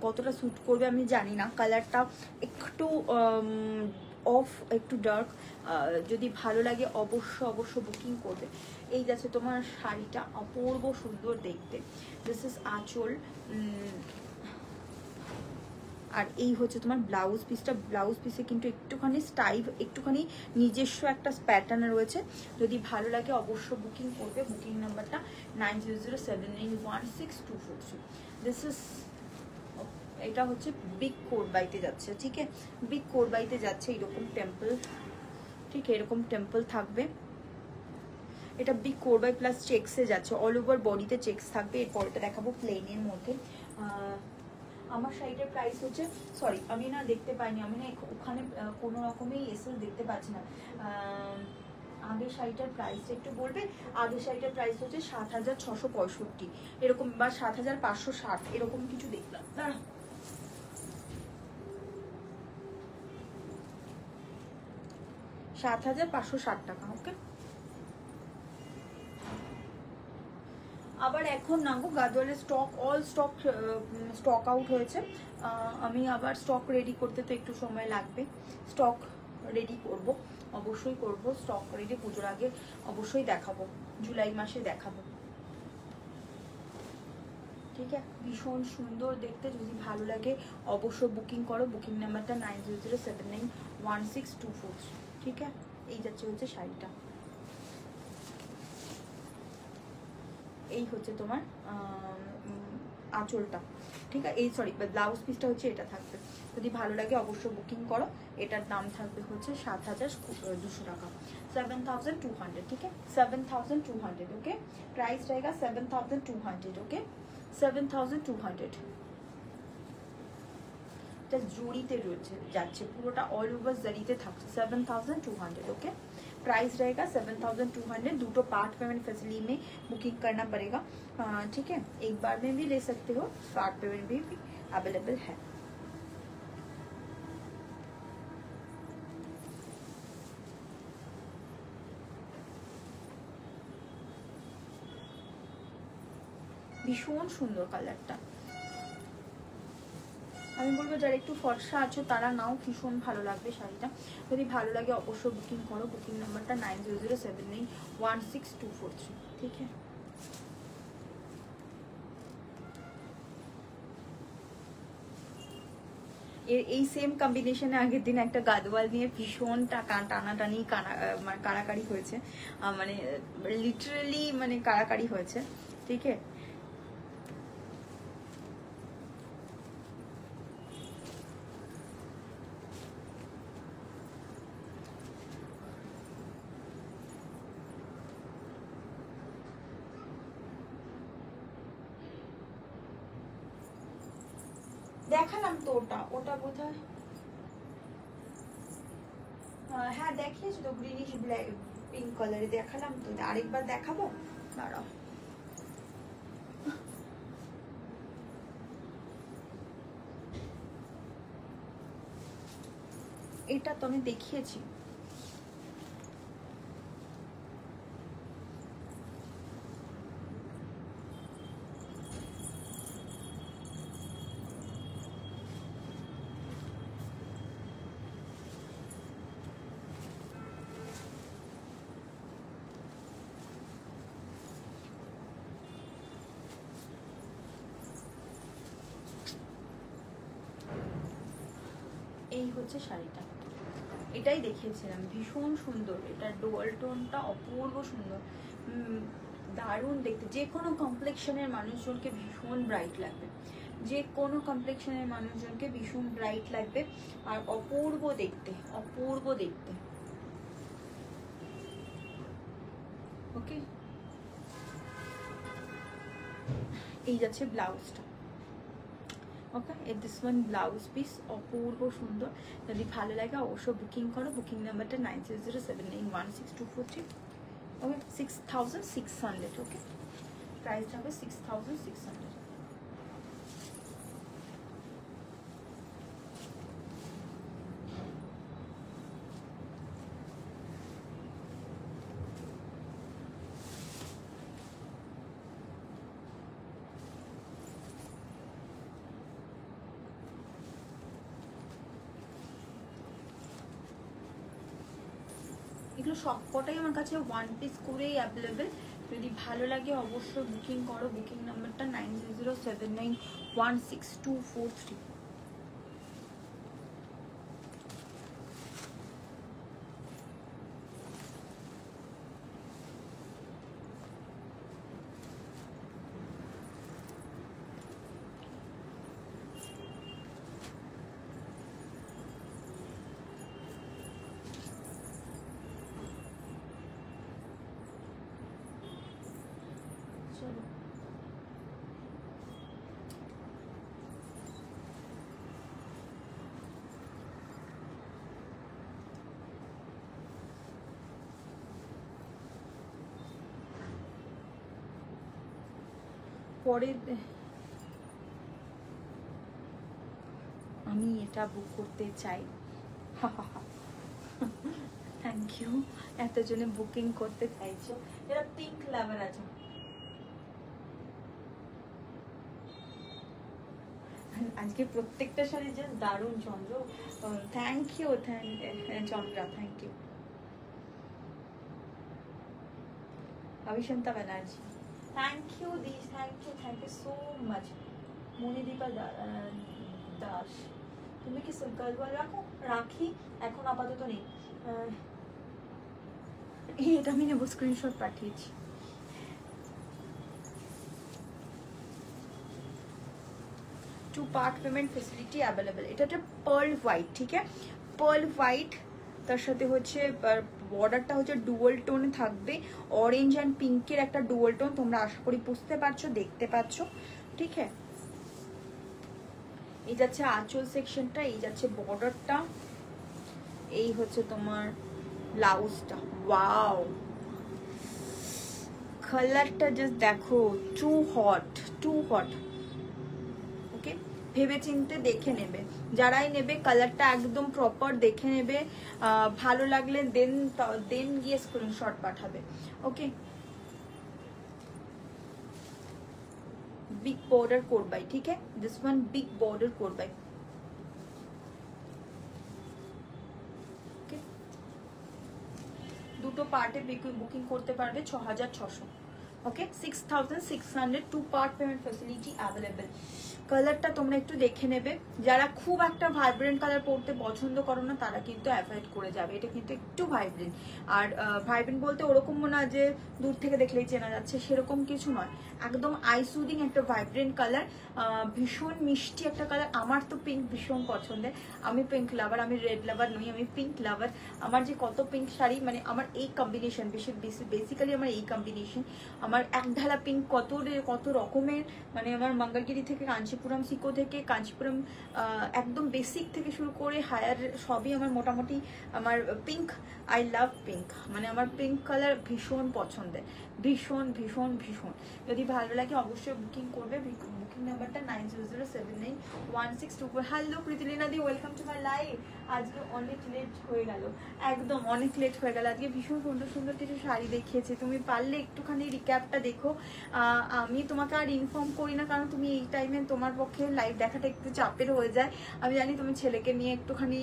কতটা স্যুট করবে আমি জানি না। কালারটা একটু অফ, একটু ডার্ক, যদি ভালো লাগে অবশ্য বুকিং করবে। এই যাচ্ছে তোমার শাড়িটা, অপূর্ব সুন্দর দেখতে। দিস ইজ আঁচল, আর এই হচ্ছে তোমার ব্লাউজ পিসটা। ব্লাউজ পিসে কিন্তু একটুখানি স্টাইল, একটুখানি নিজস্ব একটা প্যাটার্ন রয়েছে। যদি ভালো লাগে অবশ্য বুকিং করবে। বুকিং নাম্বারটা 9007916243। দিস ইজ, এটা হচ্ছে বিগ কোরবাইতে যাচ্ছে, ঠিক আছে, বিগ কোরবাইতে যাচ্ছে এরকম টেম্পল, ঠিক এরকম টেম্পল থাকবে। এটা বিগ কোরবাই প্লাস চেক্সে যাচ্ছে, অল ওভার বডিতে চেক্স থাকবে। এরপর এটা দেখাবো প্লেনের মধ্যে। আমার শাড়িটার প্রাইস হচ্ছে, সরি আমি না দেখতে পাইনি, আমি না ওখানে কোনো রকমেই এসএল দেখতে পাচ্ছি না। আগের শাড়িটার প্রাইসটা একটু বলবে। আগের শাড়িটার প্রাইস হচ্ছে 7665 এরকম, বা 7560 এরকম কিছু দেখলাম, দাঁড়া। টাকা। ওকে, আবার এখন না গো গাদওয়ালের স্টক, অল স্টক আউট হয়েছে। আমি আবার স্টক রেডি করতে তো একটু সময় লাগবে, স্টক রেডি করব, অবশ্যই করব স্টক রেডি, পুজোর আগে অবশ্যই দেখাবো, জুলাই মাসে দেখাবো, ঠিক আছে। ভীষণ সুন্দর দেখতে, যদি ভালো লাগে অবশ্যই বুকিং করো। বুকিং নাম্বারটা 9007916243, ঠিক আছে। এই যাচ্ছে হচ্ছে শাড়িটা, এই হচ্ছে তোমার আঁচলটা, ঠিক আছে। এই সরি ব্লাউজ পিসটা হচ্ছে এটা থাকবে, যদি ভালো লাগে অবশ্যই বুকিং করো। এটার দাম থাকবে হচ্ছে 7200 টাকা, 7200, ঠিক আছে, 7200। ওকে, প্রাইস रहेगा 7200। ওকে, 7200। এটা জড়িতে রয়েছে যাচ্ছে, পুরোটা অল ওভার জড়িতে থাকছে, 7200। ओके, प्राइस रहेगा 7200। दूटो पार्ट पेमेंट फैसिलिटी में बुकिंग करना पड़ेगा, ठीक है। एक बार में भी ले सकते हो, पार्ट पेमेंट भी अवेलेबल है। ভীষণ সুন্দর কালারটা, আমি বলবো যারা একটু ফর্সা আছো তারা নাও, ভীষণ ভালো লাগবে শাড়িটা। যদি ভালো লাগে অবশ্যই বুকিং করো। বুকিং নাম্বারটা 9007916243। ঠিক আছে, এই সেম কম্বিনেশনে আগের দিন একটা গাদওয়াল নিয়ে ভীষণ টানাটানি মানে কাড়াকাড়ি হয়েছে, মানে লিটারালি মানে কাড়াকাড়ি হয়েছে। ঠিক আছে, দেখালাম তো ওটা, ওটা বোধহয় হ্যাঁ দেখিয়েছি তো, গ্রিনিশ ব্ল্যাক পিঙ্ক কালারে দেখালাম তো। আরেকবার দেখাবো, দাঁড়াও। এটা তো আমি দেখিয়েছি। এই হচ্ছে শাড়িটা, এটাই দেখিয়েছিলাম, ভীষণ সুন্দর। এটা ডুয়াল টোনটা অপূর্ব সুন্দর, দারুণ দেখতে। যে কোনো কমপ্লেক্সনের মানুষজনকে ভীষণ ব্রাইট লাগবে, যে কোনো কমপ্লেক্সনের মানুষজনকে ভীষণ ব্রাইট লাগবে, আর অপূর্ব দেখতে, অপূর্ব দেখতে। ওকে, এই যাচ্ছে ব্লাউজটা। ওকে, দিস ওয়ান ব্লাউজ পিস অপূর্ব সুন্দর। যদি ভালো লাগে অবশ্যই বুকিং করো। বুকিং নাম্বারটা 9007916243। ওকে, 6600। ওকে, প্রাইস হবে 6600। এগুলো সবকটাই আমার কাছে ওয়ান পিস করেই অ্যাভেলেবেল। যদি ভালো লাগে অবশ্যই বুকিং করো। বুকিং নাম্বারটা 9007916243। চলো, পরে আমি এটা বুক করতে চাই। থ্যাংক ইউ, এতজনে বুকিং করতে চাইছো। এরা পিঙ্ক লাভার আছে। আজকে প্রত্যেকটা শাড়ি জাস্ট দারুণ Chandra. Thank you, Chandra, thank you. Abhishanta Banerjee, thank you this, thank you so much. Manidipa Das, তুমি কি গার্লওয়াল রাখো? রাখি, এখন আপাতত নেই। এটা আমি নেবো, স্ক্রিনশট পাঠিয়েছি। Two part payment facility available. এটা হচ্ছে পার্ল হোয়াইট। ঠিক আছে, পার্ল হোয়াইট, তার সাথে হচ্ছে বর্ডারটা হচ্ছে ডুয়াল টোনে থাকবে, অরেঞ্জ অ্যান্ড পিঙ্কের একটা ডুয়াল টোন। তোমরা আশা করি বুঝতে পারছো, দেখতে পাচ্ছ। ঠিক আছে, এই যাচ্ছে আঁচল সেকশনটা, এই যাচ্ছে বর্ডারটা, এই হচ্ছে তোমার ব্লাউজটা। ওয়াও, কালারটা জাস্ট দেখো, টু হট, টু হট। ওকে, ভেবে চিনতে দেখে নেবে, যারাই নেবে কালারটা একদম প্রপার দেখে নেবে। ভালো লাগলে দেন গিয়ে স্ক্রিনশট পাঠাবে। Okay, big border coat by. ठीक है, this one big border coat by. পার্টে বুকিং করতে পারবে 6600। Okay 6600 2 part payment facility available. কালারটা তোমরা একটু দেখে নেবে, যারা খুব একটা ভাইব্রেন্ট কালার পরতে পছন্দ করো না তারা কিন্তু অ্যাভয়েড করে যাবে। এটা কিন্তু একটু ভাইব্রেন্ট, আর ভাইব্রেন্ট বলতে ওরকমও না যে দূর থেকে দেখলেই চেনা যাচ্ছে, সেরকম কিছু নয়, একদম আই সুদিং একটা ভাইব্রেন্ট কালার, ভীষণ মিষ্টি একটা কালার। আমার তো পিঙ্ক ভীষণ পছন্দের, আমি পিঙ্ক লাভার, আমি রেড লাভার নই, আমি পিঙ্ক লাভার। আমার যে কত পিঙ্ক শাড়ি, মানে আমার এই কম্বিনেশন বেসিক্যালি আমার এই কম্বিনেশন, আমার এক ঢালা পিঙ্ক কত রকমের, মানে আমার মঙ্গলগিরি থেকে কাঞ্চিপুরম, সিকো থেকে কাঞ্চিপুরম, একদম বেসিক থেকে শুরু করে হায়ার সবই আমার মোটামুটি আমার পিঙ্ক। আই লাভ পিঙ্ক, মানে আমার পিঙ্ক কালার ভীষণ পছন্দের, ভীষণ ভীষণ ভীষণ। যদি ভালো লাগে অবশ্যই বুকিং করবে। বুকিং নাম্বারটা 90079162। Hello Pritilina di, welcome to my live. আজকে অনেক লেট হয়ে গেল, একদম অনেক লেট হয়ে গেল। আজকে ভীষণ সুন্দর সুন্দর কিছু শাড়ি দেখিয়েছে, তুমি পারলে একটুখানি রিক্যাপটা দেখো। আমি তোমাকে আর ইনফর্ম করি না, কারণ তুমি এই টাইমে তোমার পক্ষে লাইভ দেখাটা একটু চাপের হয়ে যায়। আমি জানি তুমি ছেলেকে নিয়ে একটুখানি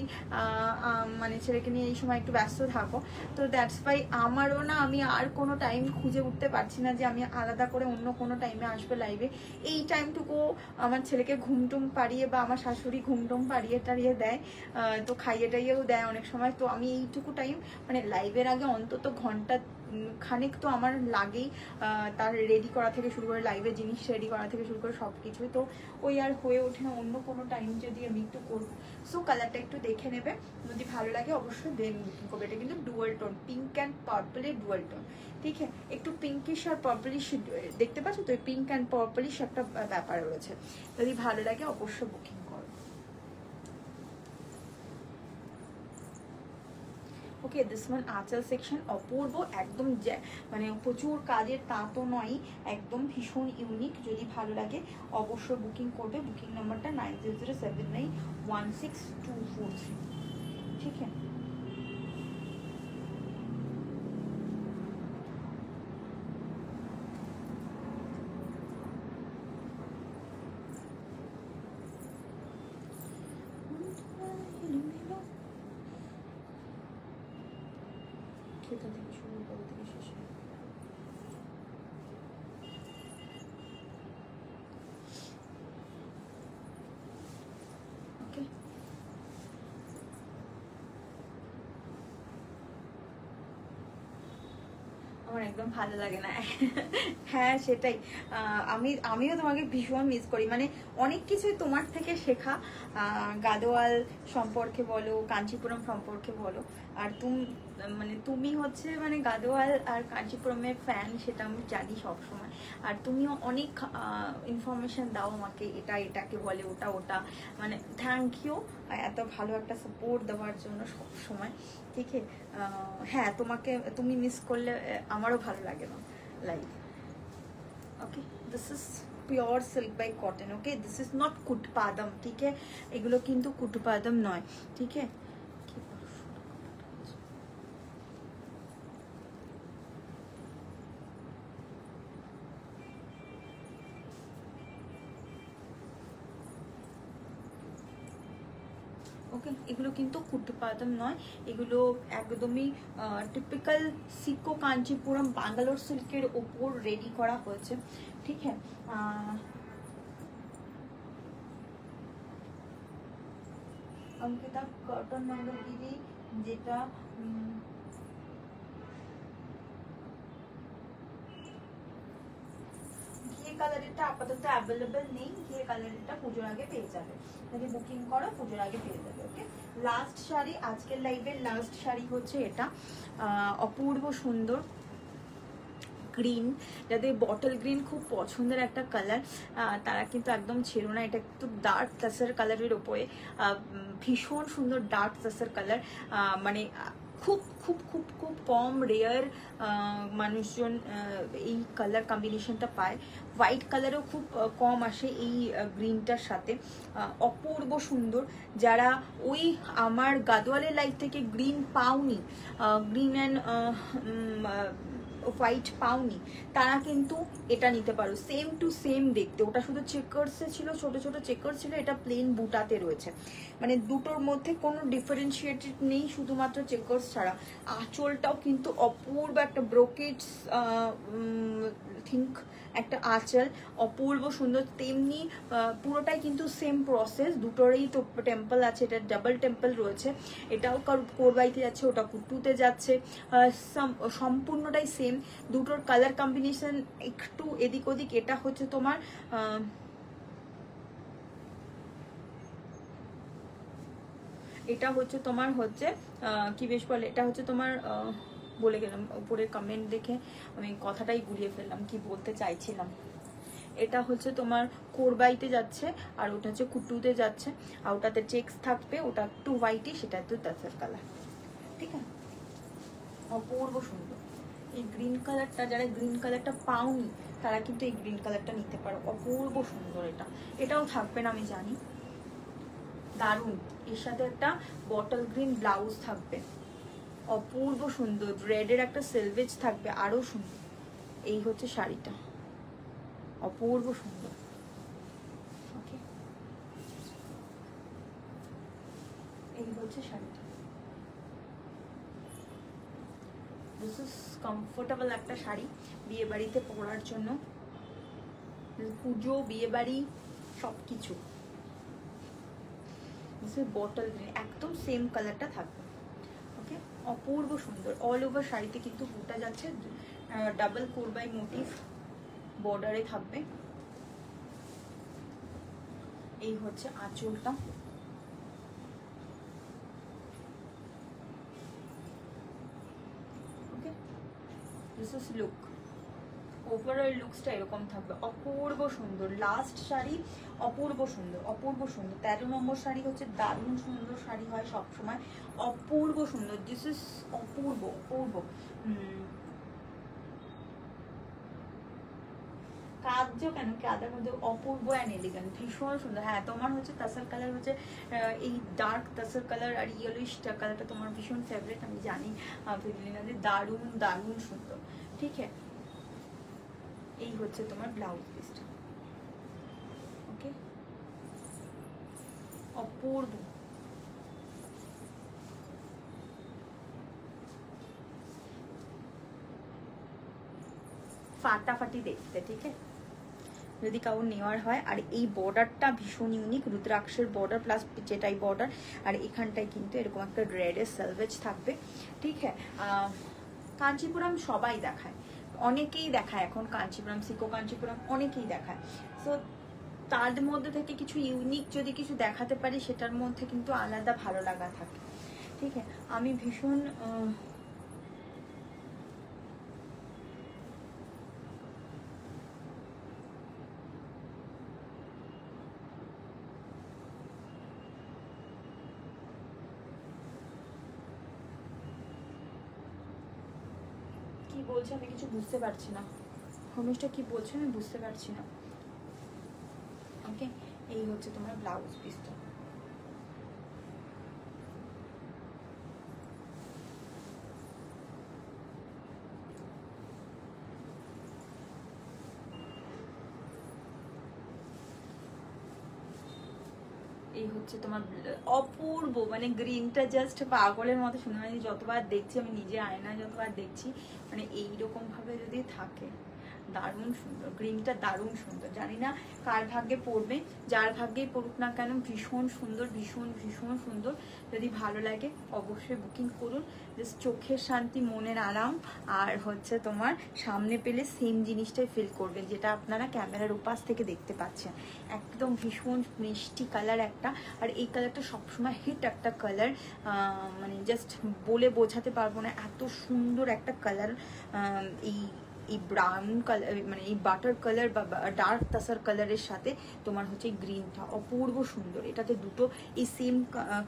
মানে ছেলেকে নিয়ে এই সময় একটু ব্যস্ত থাকো, তো দ্যাটস ওয়াই আমারও না, আমি আর কোনো টাইম খুঁজে উঠতে পারছি না যে আমি আলাদা করে অন্য কোনো টাইমে আসবে লাইভে। এই টাইমটুকু আমার ছেলেকে ঘুমটুম পাড়িয়ে বা আমার শাশুড়ি ঘুমটুম পাড়িয়ে টাড়িয়ে দেয়, তো খাইয়ে টাইয়েও দেয় অনেক সময়। তো আমি এইটুকু টাইম মানে লাইভের আগে অন্তত ঘন্টা খানিক তো আমার লাগেই, তার রেডি করা থেকে শুরু করে লাইভের জিনিস রেডি করা থেকে শুরু করে সব কিছুই, তো ওই আর হয়ে ওঠে না অন্য কোনো টাইম যদি আমি একটু করবো। সো কালারটা একটু দেখে নেবে, যদি ভালো লাগে অবশ্যই দেন বুকিং করবে। এটা কিন্তু ডুয়াল টোন, পিঙ্ক অ্যান্ড পার্পলের ডুয়াল টোন, ঠিক আছে, একটু পিঙ্কিশ আর পার্পলিশ দেখতে পাচ্ছ তো, পিঙ্ক অ্যান্ড পার্পলিশ একটা ব্যাপার রয়েছে। যদি ভালো লাগে অবশ্যই বুকিং করো। ওকে, দিস ওয়ান আঁচল সেকশন অপূর্ব, একদম মানে প্রচুর কাজের তা তো নয়, একদম ভীষণ ইউনিক। যদি ভালো লাগে অবশ্যই বুকিং করবে। বুকিং নাম্বারটা 9007916243, ঠিক আছে। খেতে থেকে শুরু করে থেকে শেষে ওকে। আমার একদম ভালো লাগে না। হ্যাঁ সেটাই, আমিও তোমাকে ভীষণ মিস করি, মানে অনেক কিছুই তোমার থেকে শেখা, গাদোয়াল সম্পর্কে বলো, কাঞ্চিপুরম সম্পর্কে বলো। আর তুমি হচ্ছে মানে গাদোয়াল আর কাঞ্চিপুরমের ফ্যান, সেটা আমি জানি সবসময়। আর তুমিও অনেক ইনফরমেশন দাও আমাকে, এটাকে বলে, ওটা, মানে থ্যাংক ইউ এত ভালো একটা সাপোর্ট দেওয়ার জন্য সবসময়, ঠিক আছে। হ্যাঁ তুমি মিস করলে আমারও ভালো লাগে না like. Okay, this is pure silk by cotton. Okay, this is not কুটপাদম, ঠিক আছে, এগুলো কিন্তু কুটপাদম নয়, ঠিক আছে। ওকে, এগুলো কিন্তু কুট্টুপাদম নয়, এগুলো একদমই টিপিক্যাল সিকো কাঞ্চিপুরম ব্যাঙ্গালোর সিল্কের ওপর রেডি করা হয়েছে, ঠিক আছে। অঙ্কিতা কটন মঙ্গলগিরি, যেটা ঘিয়ে কালারেরটা আপাতত অ্যাভেলেবেল নেই, ঘিয়ে কালারেরটা পুজোর আগে পেয়ে যাবে, যদি বুকিং করো পুজোর আগে পেয়ে যাবে। ওকে, লাস্ট শাড়ি, আজকের লাইভের লাস্ট শাড়ি হচ্ছে এটা, অপূর্ব সুন্দর গ্রিন, যাদের বটল গ্রিন খুব পছন্দের একটা কালার, তারা কিন্তু একদম ছেড়ো না। এটা একটু ডার্ক তাসার কালারের ওপরে, ভীষণ সুন্দর ডার্ক তাসার কালার, মানে খুব খুব খুব খুব কম রেয়ার মানুষজন এই কালার কম্বিনেশনটা পায়। হোয়াইট কালারও খুব কম আসে এই গ্রিনটার সাথে, অপূর্ব সুন্দর। যারা ওই আমার গাদোয়ালের লাইফ থেকে গ্রিন পাওনি, গ্রিন অ্যান্ড হোয়াইট পাওনি তারা কিন্তু এটা নিতে পারো, সেম টু সেম দেখতে। ওটা শুধু চেকার্সে ছিল, ছোট ছোট চেকার্স ছিল, এটা প্লেন বুটাতে রয়েছে। মানে দুটোর মধ্যে কোনো ডিফারেন্সিয়েটেড নেই, শুধুমাত্র চেকার্স ছাড়া। আঁচলটাও কিন্তু অপূর্ব একটা ব্রোকেটস থিঙ্ক একটা আঁচল, অপূর্ব সুন্দর। তেমনি পুরোটাই কিন্তু সেম প্রসেস, দুটোরই তো টেম্পল আছে, এটা ডাবল টেম্পল রয়েছে। এটাও কোরবাইতে যাচ্ছে, ওটা কুট্টুতে যাচ্ছে, সম্পূর্ণটাই সেম। দুটোর কালার কম্বিনেশন একটু এদিক ওদিক। এটা হচ্ছে তোমার হচ্ছে কি বেশ বলে, এটা হচ্ছে তোমার বলে গেলাম উপরে কমেন্ট দেখে, আমি কথাটাই গুলিয়ে ফেললাম কি বলতে চাইছিলাম। এটা হচ্ছে তোমার কোরবাইতে যাচ্ছে, আর ওটা হচ্ছে কুট্টুতে যাচ্ছে। আর ওটাতে চেক্স থাকবে, ওটা একটু হোয়াইটই, সেটা একটু তাসার কালার। ঠিক আছে, অপূর্ব সুন্দর। এই গ্রিন কালারটা, যারা গ্রিন কালারটা পাওনি তারা কিন্তু এই গ্রিন কালারটা নিতে পারো, অপূর্ব সুন্দর। এটাও থাকবে না আমি জানি, দারুণ। এর সাথে একটা বটল গ্রিন ব্লাউজ থাকবে, অপূর্ব সুন্দর। রেডের একটা সেলভেজ থাকবে, আরো সুন্দর। এই হচ্ছে শাড়িটা, অপূর্ব সুন্দর। ওকে, এই হচ্ছে শাড়িটা। দিস ইজ কমফোর্টেবল একটা শাড়ি বিয়ে বাড়িতে পরার জন্য, পুজো, বিয়ে বাড়ি সব কিছু। বটল গ্রিন, একদম সেম কালারটা থাকবে। ওকে, অপূর্ব সুন্দর। অল ওভার শাড়িতে কিন্তু বুটা যাচ্ছে, ডাবল কোরবাই মোটিভ বর্ডারে থাকবে। এই হচ্ছে আঁচলটা, ওকে। দিস ইজ লুক, ওভারঅল লুকসটা এরকম থাকবে, অপূর্ব সুন্দর। লাস্ট শাড়ি অপূর্ব সুন্দর, অপূর্ব সুন্দর। 13 নম্বর শাড়ি হচ্ছে দারুণ সুন্দর শাড়ি হয় সবসময়, অপূর্ব সুন্দর। দিস ইজ অপূর্ব, অপূর্ব। কাজও কেন, কাদের মধ্যে অপূর্ব অ্যান্ড এলিগেন্ট, ভীষণ সুন্দর। হ্যাঁ, তোমার হচ্ছে তাসার কালার হচ্ছে এই ডার্ক তাসার কালার আর ইয়েলোইশ কালারটা তোমার ভীষণ ফেভারিট, আমি জানি ফিলিনাদের। দারুণ দারুণ সুন্দর। ঠিক আছে, এই হচ্ছে তোমার ব্লাউজ পিসটা। ওকে, অপূর্ব। ফাটাফাটি দেখতে। ঠিক আছে, যদি কাউর নেওয়ার হয়। আর এই বর্ডারটা ভীষণ ইউনিক, রুদ্রাক্ষের বর্ডার প্লাস যেটাই বর্ডার, আর এখানটায় কিন্তু এরকম একটা রেডের সেলভেজ থাকবে। ঠিক আছে, কাঞ্চিপুরম সবাই দেখায়, অনেকেই দেখায় এখন কাঞ্চিপুরম, সিকো কাঞ্চিপুরম অনেকেই দেখায়। সো তার মধ্যে থেকে কিছু ইউনিক যদি কিছু দেখাতে পারি, সেটার মধ্যে কিন্তু আলাদা ভালো লাগা থাকে। ঠিক আছে, আমি ভীষণ কি বলছে আমি কিছু বুঝতে পারছি না, হোমেশটা কি বলছে আমি বুঝতে পারছি না। ওকে, এই হচ্ছে তোমার ব্লাউজ পিসটা। এই হচ্ছে তোমার অপূর্ব, মানে গ্রিনটা জাস্ট পাগলের মতো সুন্দর। মানে যতবার দেখছি, আমি নিজে আয়না যতবার দেখছি, মানে এইরকম ভাবে যদি থাকে, দারুণ সুন্দর। গ্রিনটা দারুণ সুন্দর, জানি না কার ভাগ্যে পড়বে, যার ভাগ্যেই পড়ুক না কেন, ভীষণ সুন্দর, ভীষণ ভীষণ সুন্দর। যদি ভালো লাগে অবশ্যই বুকিং করুন। জাস্ট চোখের শান্তি, মনের আরাম, আর হচ্ছে তোমার সামনে পেলে সেম জিনিসটাই ফিল করবেন, যেটা আপনারা ক্যামেরার উপাস থেকে দেখতে পাচ্ছেন। একদম ভীষণ মিষ্টি কালার একটা, আর এই কালারটা সবসময় হিট একটা কালার, মানে জাস্ট বলে বোঝাতে পারবো না, এত সুন্দর একটা কালার। এই এই ব্রাউন কালার মানে এই বাটার কালার বা ডার্ক তাসার কালারের সাথে তোমার হচ্ছে গ্রিনটা অপূর্ব সুন্দর। এটাতে দুটো এই সেম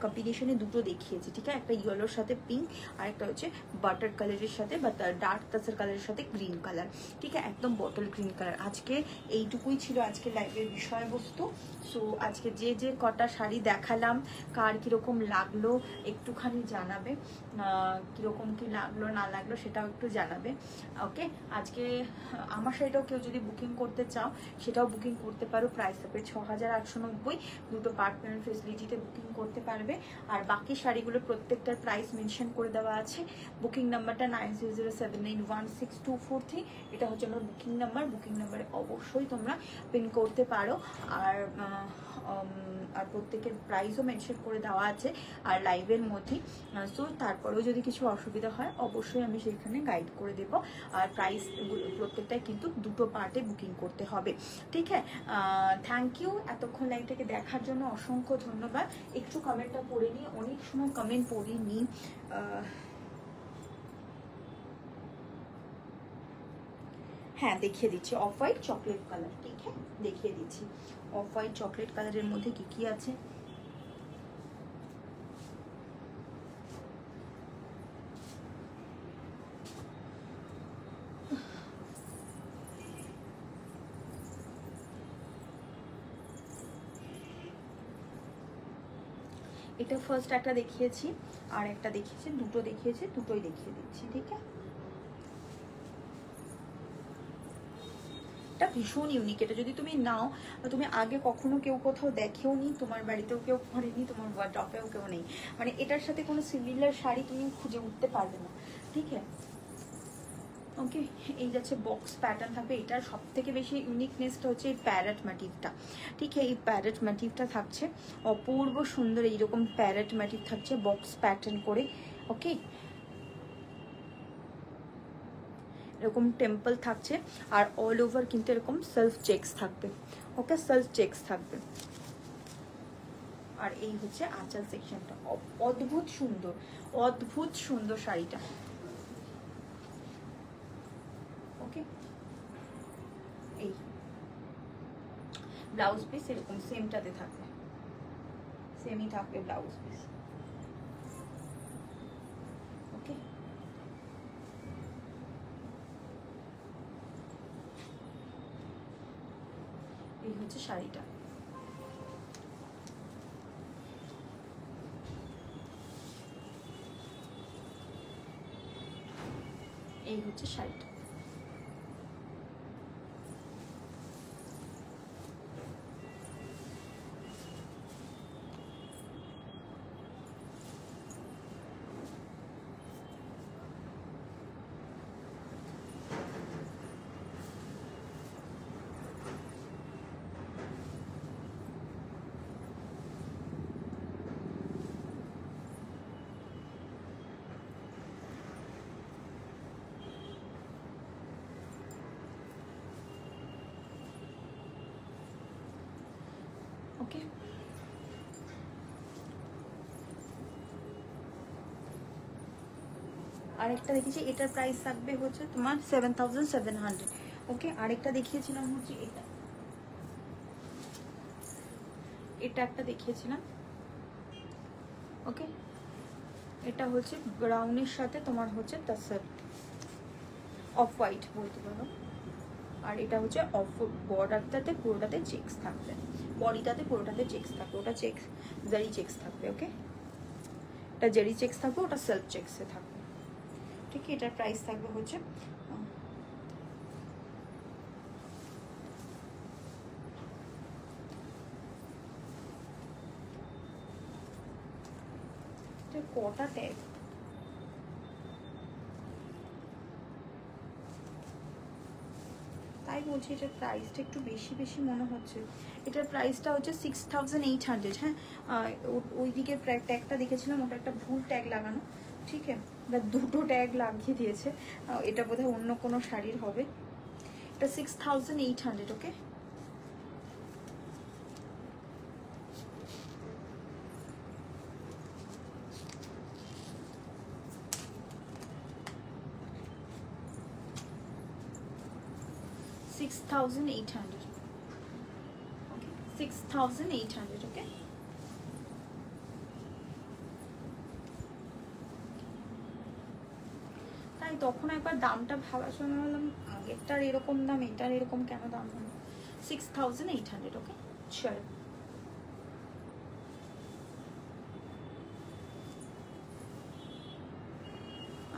কম্বিনেশনে দুটো দেখিয়েছি, ঠিক আছে? একটা ইয়েলোর সাথে পিঙ্ক আর একটা হচ্ছে বাটার কালারের সাথে বা ডার্ক তাসার কালারের সাথে গ্রিন কালার, ঠিক আছে? একদম বটল গ্রিন কালার। আজকে এইটুকুই ছিল আজকে লাইভের বিষয়বস্তু। সো আজকে যে যে কটা শাড়ি দেখালাম কার কীরকম লাগলো একটুখানি জানাবে, কীরকম কি লাগলো না লাগলো সেটাও একটু জানাবে। ওকে, আজকে আমার শাড়িটাও কেউ যদি বুকিং করতে চাও সেটাও বুকিং করতে পারো। প্রাইস হবে 6890, দুটো পার্টনার ফেসিলিটিতে বুকিং করতে পারবে। আর বাকি শাড়িগুলো প্রত্যেকটার প্রাইস মেনশন করে দেওয়া আছে। বুকিং নাম্বারটা 9007916243, এটা হচ্ছে আমার বুকিং নাম্বার। বুকিং নাম্বারে অবশ্যই তোমরা পিন করতে পারো। আর আর প্রত্যেকের প্রাইসও মেনশন করে দেওয়া আছে আর লাইভের মধ্যেই। সো তারপরেও যদি কিছু অসুবিধা হয় অবশ্যই আমি সেখানে গাইড করে দেব। আর প্রাইস প্রত্যেকটাই কিন্তু দুটো পার্টে বুকিং করতে হবে, ঠিক আছে? থ্যাংক ইউ এতক্ষণ লাইভটাকে দেখার জন্য, অসংখ্য ধন্যবাদ। একটু কমেন্টটা পড়ে নিই, অনেক সময় কমেন্ট পড়িনি। হ্যাঁ দেখিয়ে দিচ্ছি, অফ হোয়াইট চকলেট কালার, ঠিক আছে? দেখিয়ে দিচ্ছি অফ হোয়াইট চকলেট কালারের মধ্যে কি কি আছে। এটা ফার্স্ট একটা দেখিয়েছি আর একটা দেখিয়েছি, দুটো দেখিয়েছি, দুটোই দেখিয়ে দিচ্ছি, ঠিক আছে? এটা ভীষণ ইউনিক। এটা যদি তুমি নাও, তুমি আগে কখনো কেউ কোথাও দেখেও নি, তোমার বাড়িতেও কেউ করেনি, তোমার ওয়ার্ড্রপেও কেউ নেই, মানে এটার সাথে কোনো সিমিলার শাড়ি তুমি খুঁজে উঠতে পারবে না, ঠিক আছে? ওকে, এই যাচ্ছে বক্স প্যাটার্ন থাকবে। এটার সব থেকে বেশি ইউনিকনেসটা হচ্ছে এই প্যারেট ম্যাটিভটা, ঠিক আছে? এই প্যারেট ম্যাটিভটা থাকছে অপূর্ব সুন্দর, এইরকম প্যারেট ম্যাটিভ থাকছে বক্স প্যাটার্ন করে। ওকে, এরকম টেম্পল থাকছে আর অল ওভার কিন্তু এরকম সেলফ চেকস থাকবে। ওকে, সেলফ চেকস থাকবে। আর এই হচ্ছে আঁচল সেকশনটা, অদ্ভুত সুন্দর, অদ্ভুত সুন্দর শাড়িটা। ওকে, এই ব্লাউজ পিস এরকম সেমটাতে থাকবে, সেমই থাকবে ব্লাউজ পিস। ওকে, এই হচ্ছে শাড়িটা। এই হচ্ছে শাড়িটা। ওকে, আরেকটা দেখেছি, এটার প্রাইস থাকবে হচ্ছে তোমার 7700। ওকে, আরেকটা দেখিয়েছিলাম হচ্ছে এটা, এটা একটা দেখিয়েছিলাম। ওকে, এটা হচ্ছে ব্রাউনের সাথে তোমার হচ্ছে তাসার অফ হোয়াইট বলতে পারো। আর এটা হচ্ছে অফ বর্ডারটাতে পুরোটাতে চেকস থাকবে, বডিটাতে পুরোটাতে চেকস থাকবে, ওটা চেকস জারি চেকস থাকবে। ওকে, এটা জারি চেকস থাকবে, ওটা সেলফ চেকসে থাকবে, ঠিক আছে? এটার প্রাইস থাকবে হচ্ছে কটা ট্যাগ, তাই বলছি এটার প্রাইসটা একটু বেশি বেশি মনে হচ্ছে। এটার প্রাইসটা হচ্ছে 6800। হ্যাঁ, ওই দিকের ট্যাগটা দেখেছিলাম, ওটা একটা ভুল ট্যাগ লাগানো, ঠিক আছে? দুটো ট্যাগ লাগিয়ে দিয়েছে, এটা বোধহয় অন্য কোনো শাড়ির হবে। এটা 6800। ওকে, 6,800. Okay, 6,800. Okay. তাই তখন একবার দামটা ভাবার সময় বললাম আগেরটার এরকম দাম, এটার এরকম কেন দাম হলো। 6,800. ওকে, চলো।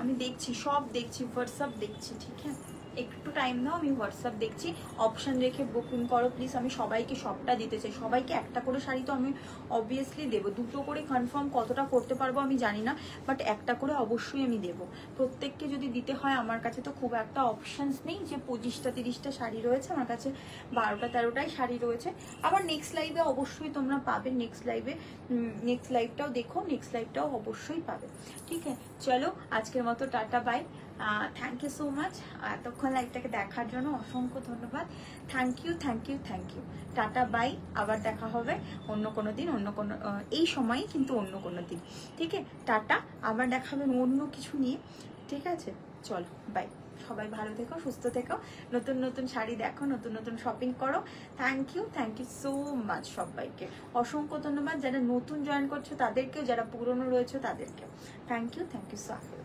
আমি দেখছি, সব দেখছি, হোয়াটসঅ্যাপ দেখছি, ঠিক আছে, একটু টাইম দাও, আমি হোয়াটসঅ্যাপ দেখছি। অপশান রেখে বুকিং করো প্লিজ। আমি সবাইকে সবটা দিতে চাই, সবাইকে একটা করে শাড়ি তো আমি অবভিয়াসলি দেবো, দুটো করে কনফার্ম কতটা করতে পারবো আমি জানি না, বাট একটা করে অবশ্যই আমি দেবো। প্রত্যেককে যদি দিতে হয়, আমার কাছে তো খুব একটা অপশানস নেই যে 25টা 30টা শাড়ি রয়েছে, আমার কাছে 12টা 13টাই শাড়ি রয়েছে। আবার নেক্সট লাইভে অবশ্যই তোমরা পাবে, নেক্সট লাইভটাও দেখো, নেক্সট লাইভটাও অবশ্যই পাবে, ঠিক আছে। চলো আজকের মতো tata, bye. Thank you so much এতক্ষণ লাইভটাকে দেখার জন্য, অসংখ্য ধন্যবাদ। Thank you, thank you, thank you. Tata, bye. আবার দেখা হবে অন্য কোনো দিন, অন্য কোনো এই সময়ই কিন্তু অন্য কোনো দিন, ঠিক আছে। টাটা, আবার দেখা হবে অন্য কিছু নিয়ে, ঠিক আছে। চলো, বাই। সবাই ভালো থেকো, সুস্থ থেকো, নতুন নতুন শাড়ি দেখো, নতুন নতুন শপিং করো। থ্যাংক ইউ সো মাচ সবাইকে, অসংখ্য ধন্যবাদ। যারা নতুন জয়েন করছো তাদেরকেও, যারা পুরনো রয়েছে তাদেরকেও থ্যাংক ইউ সো মাচ।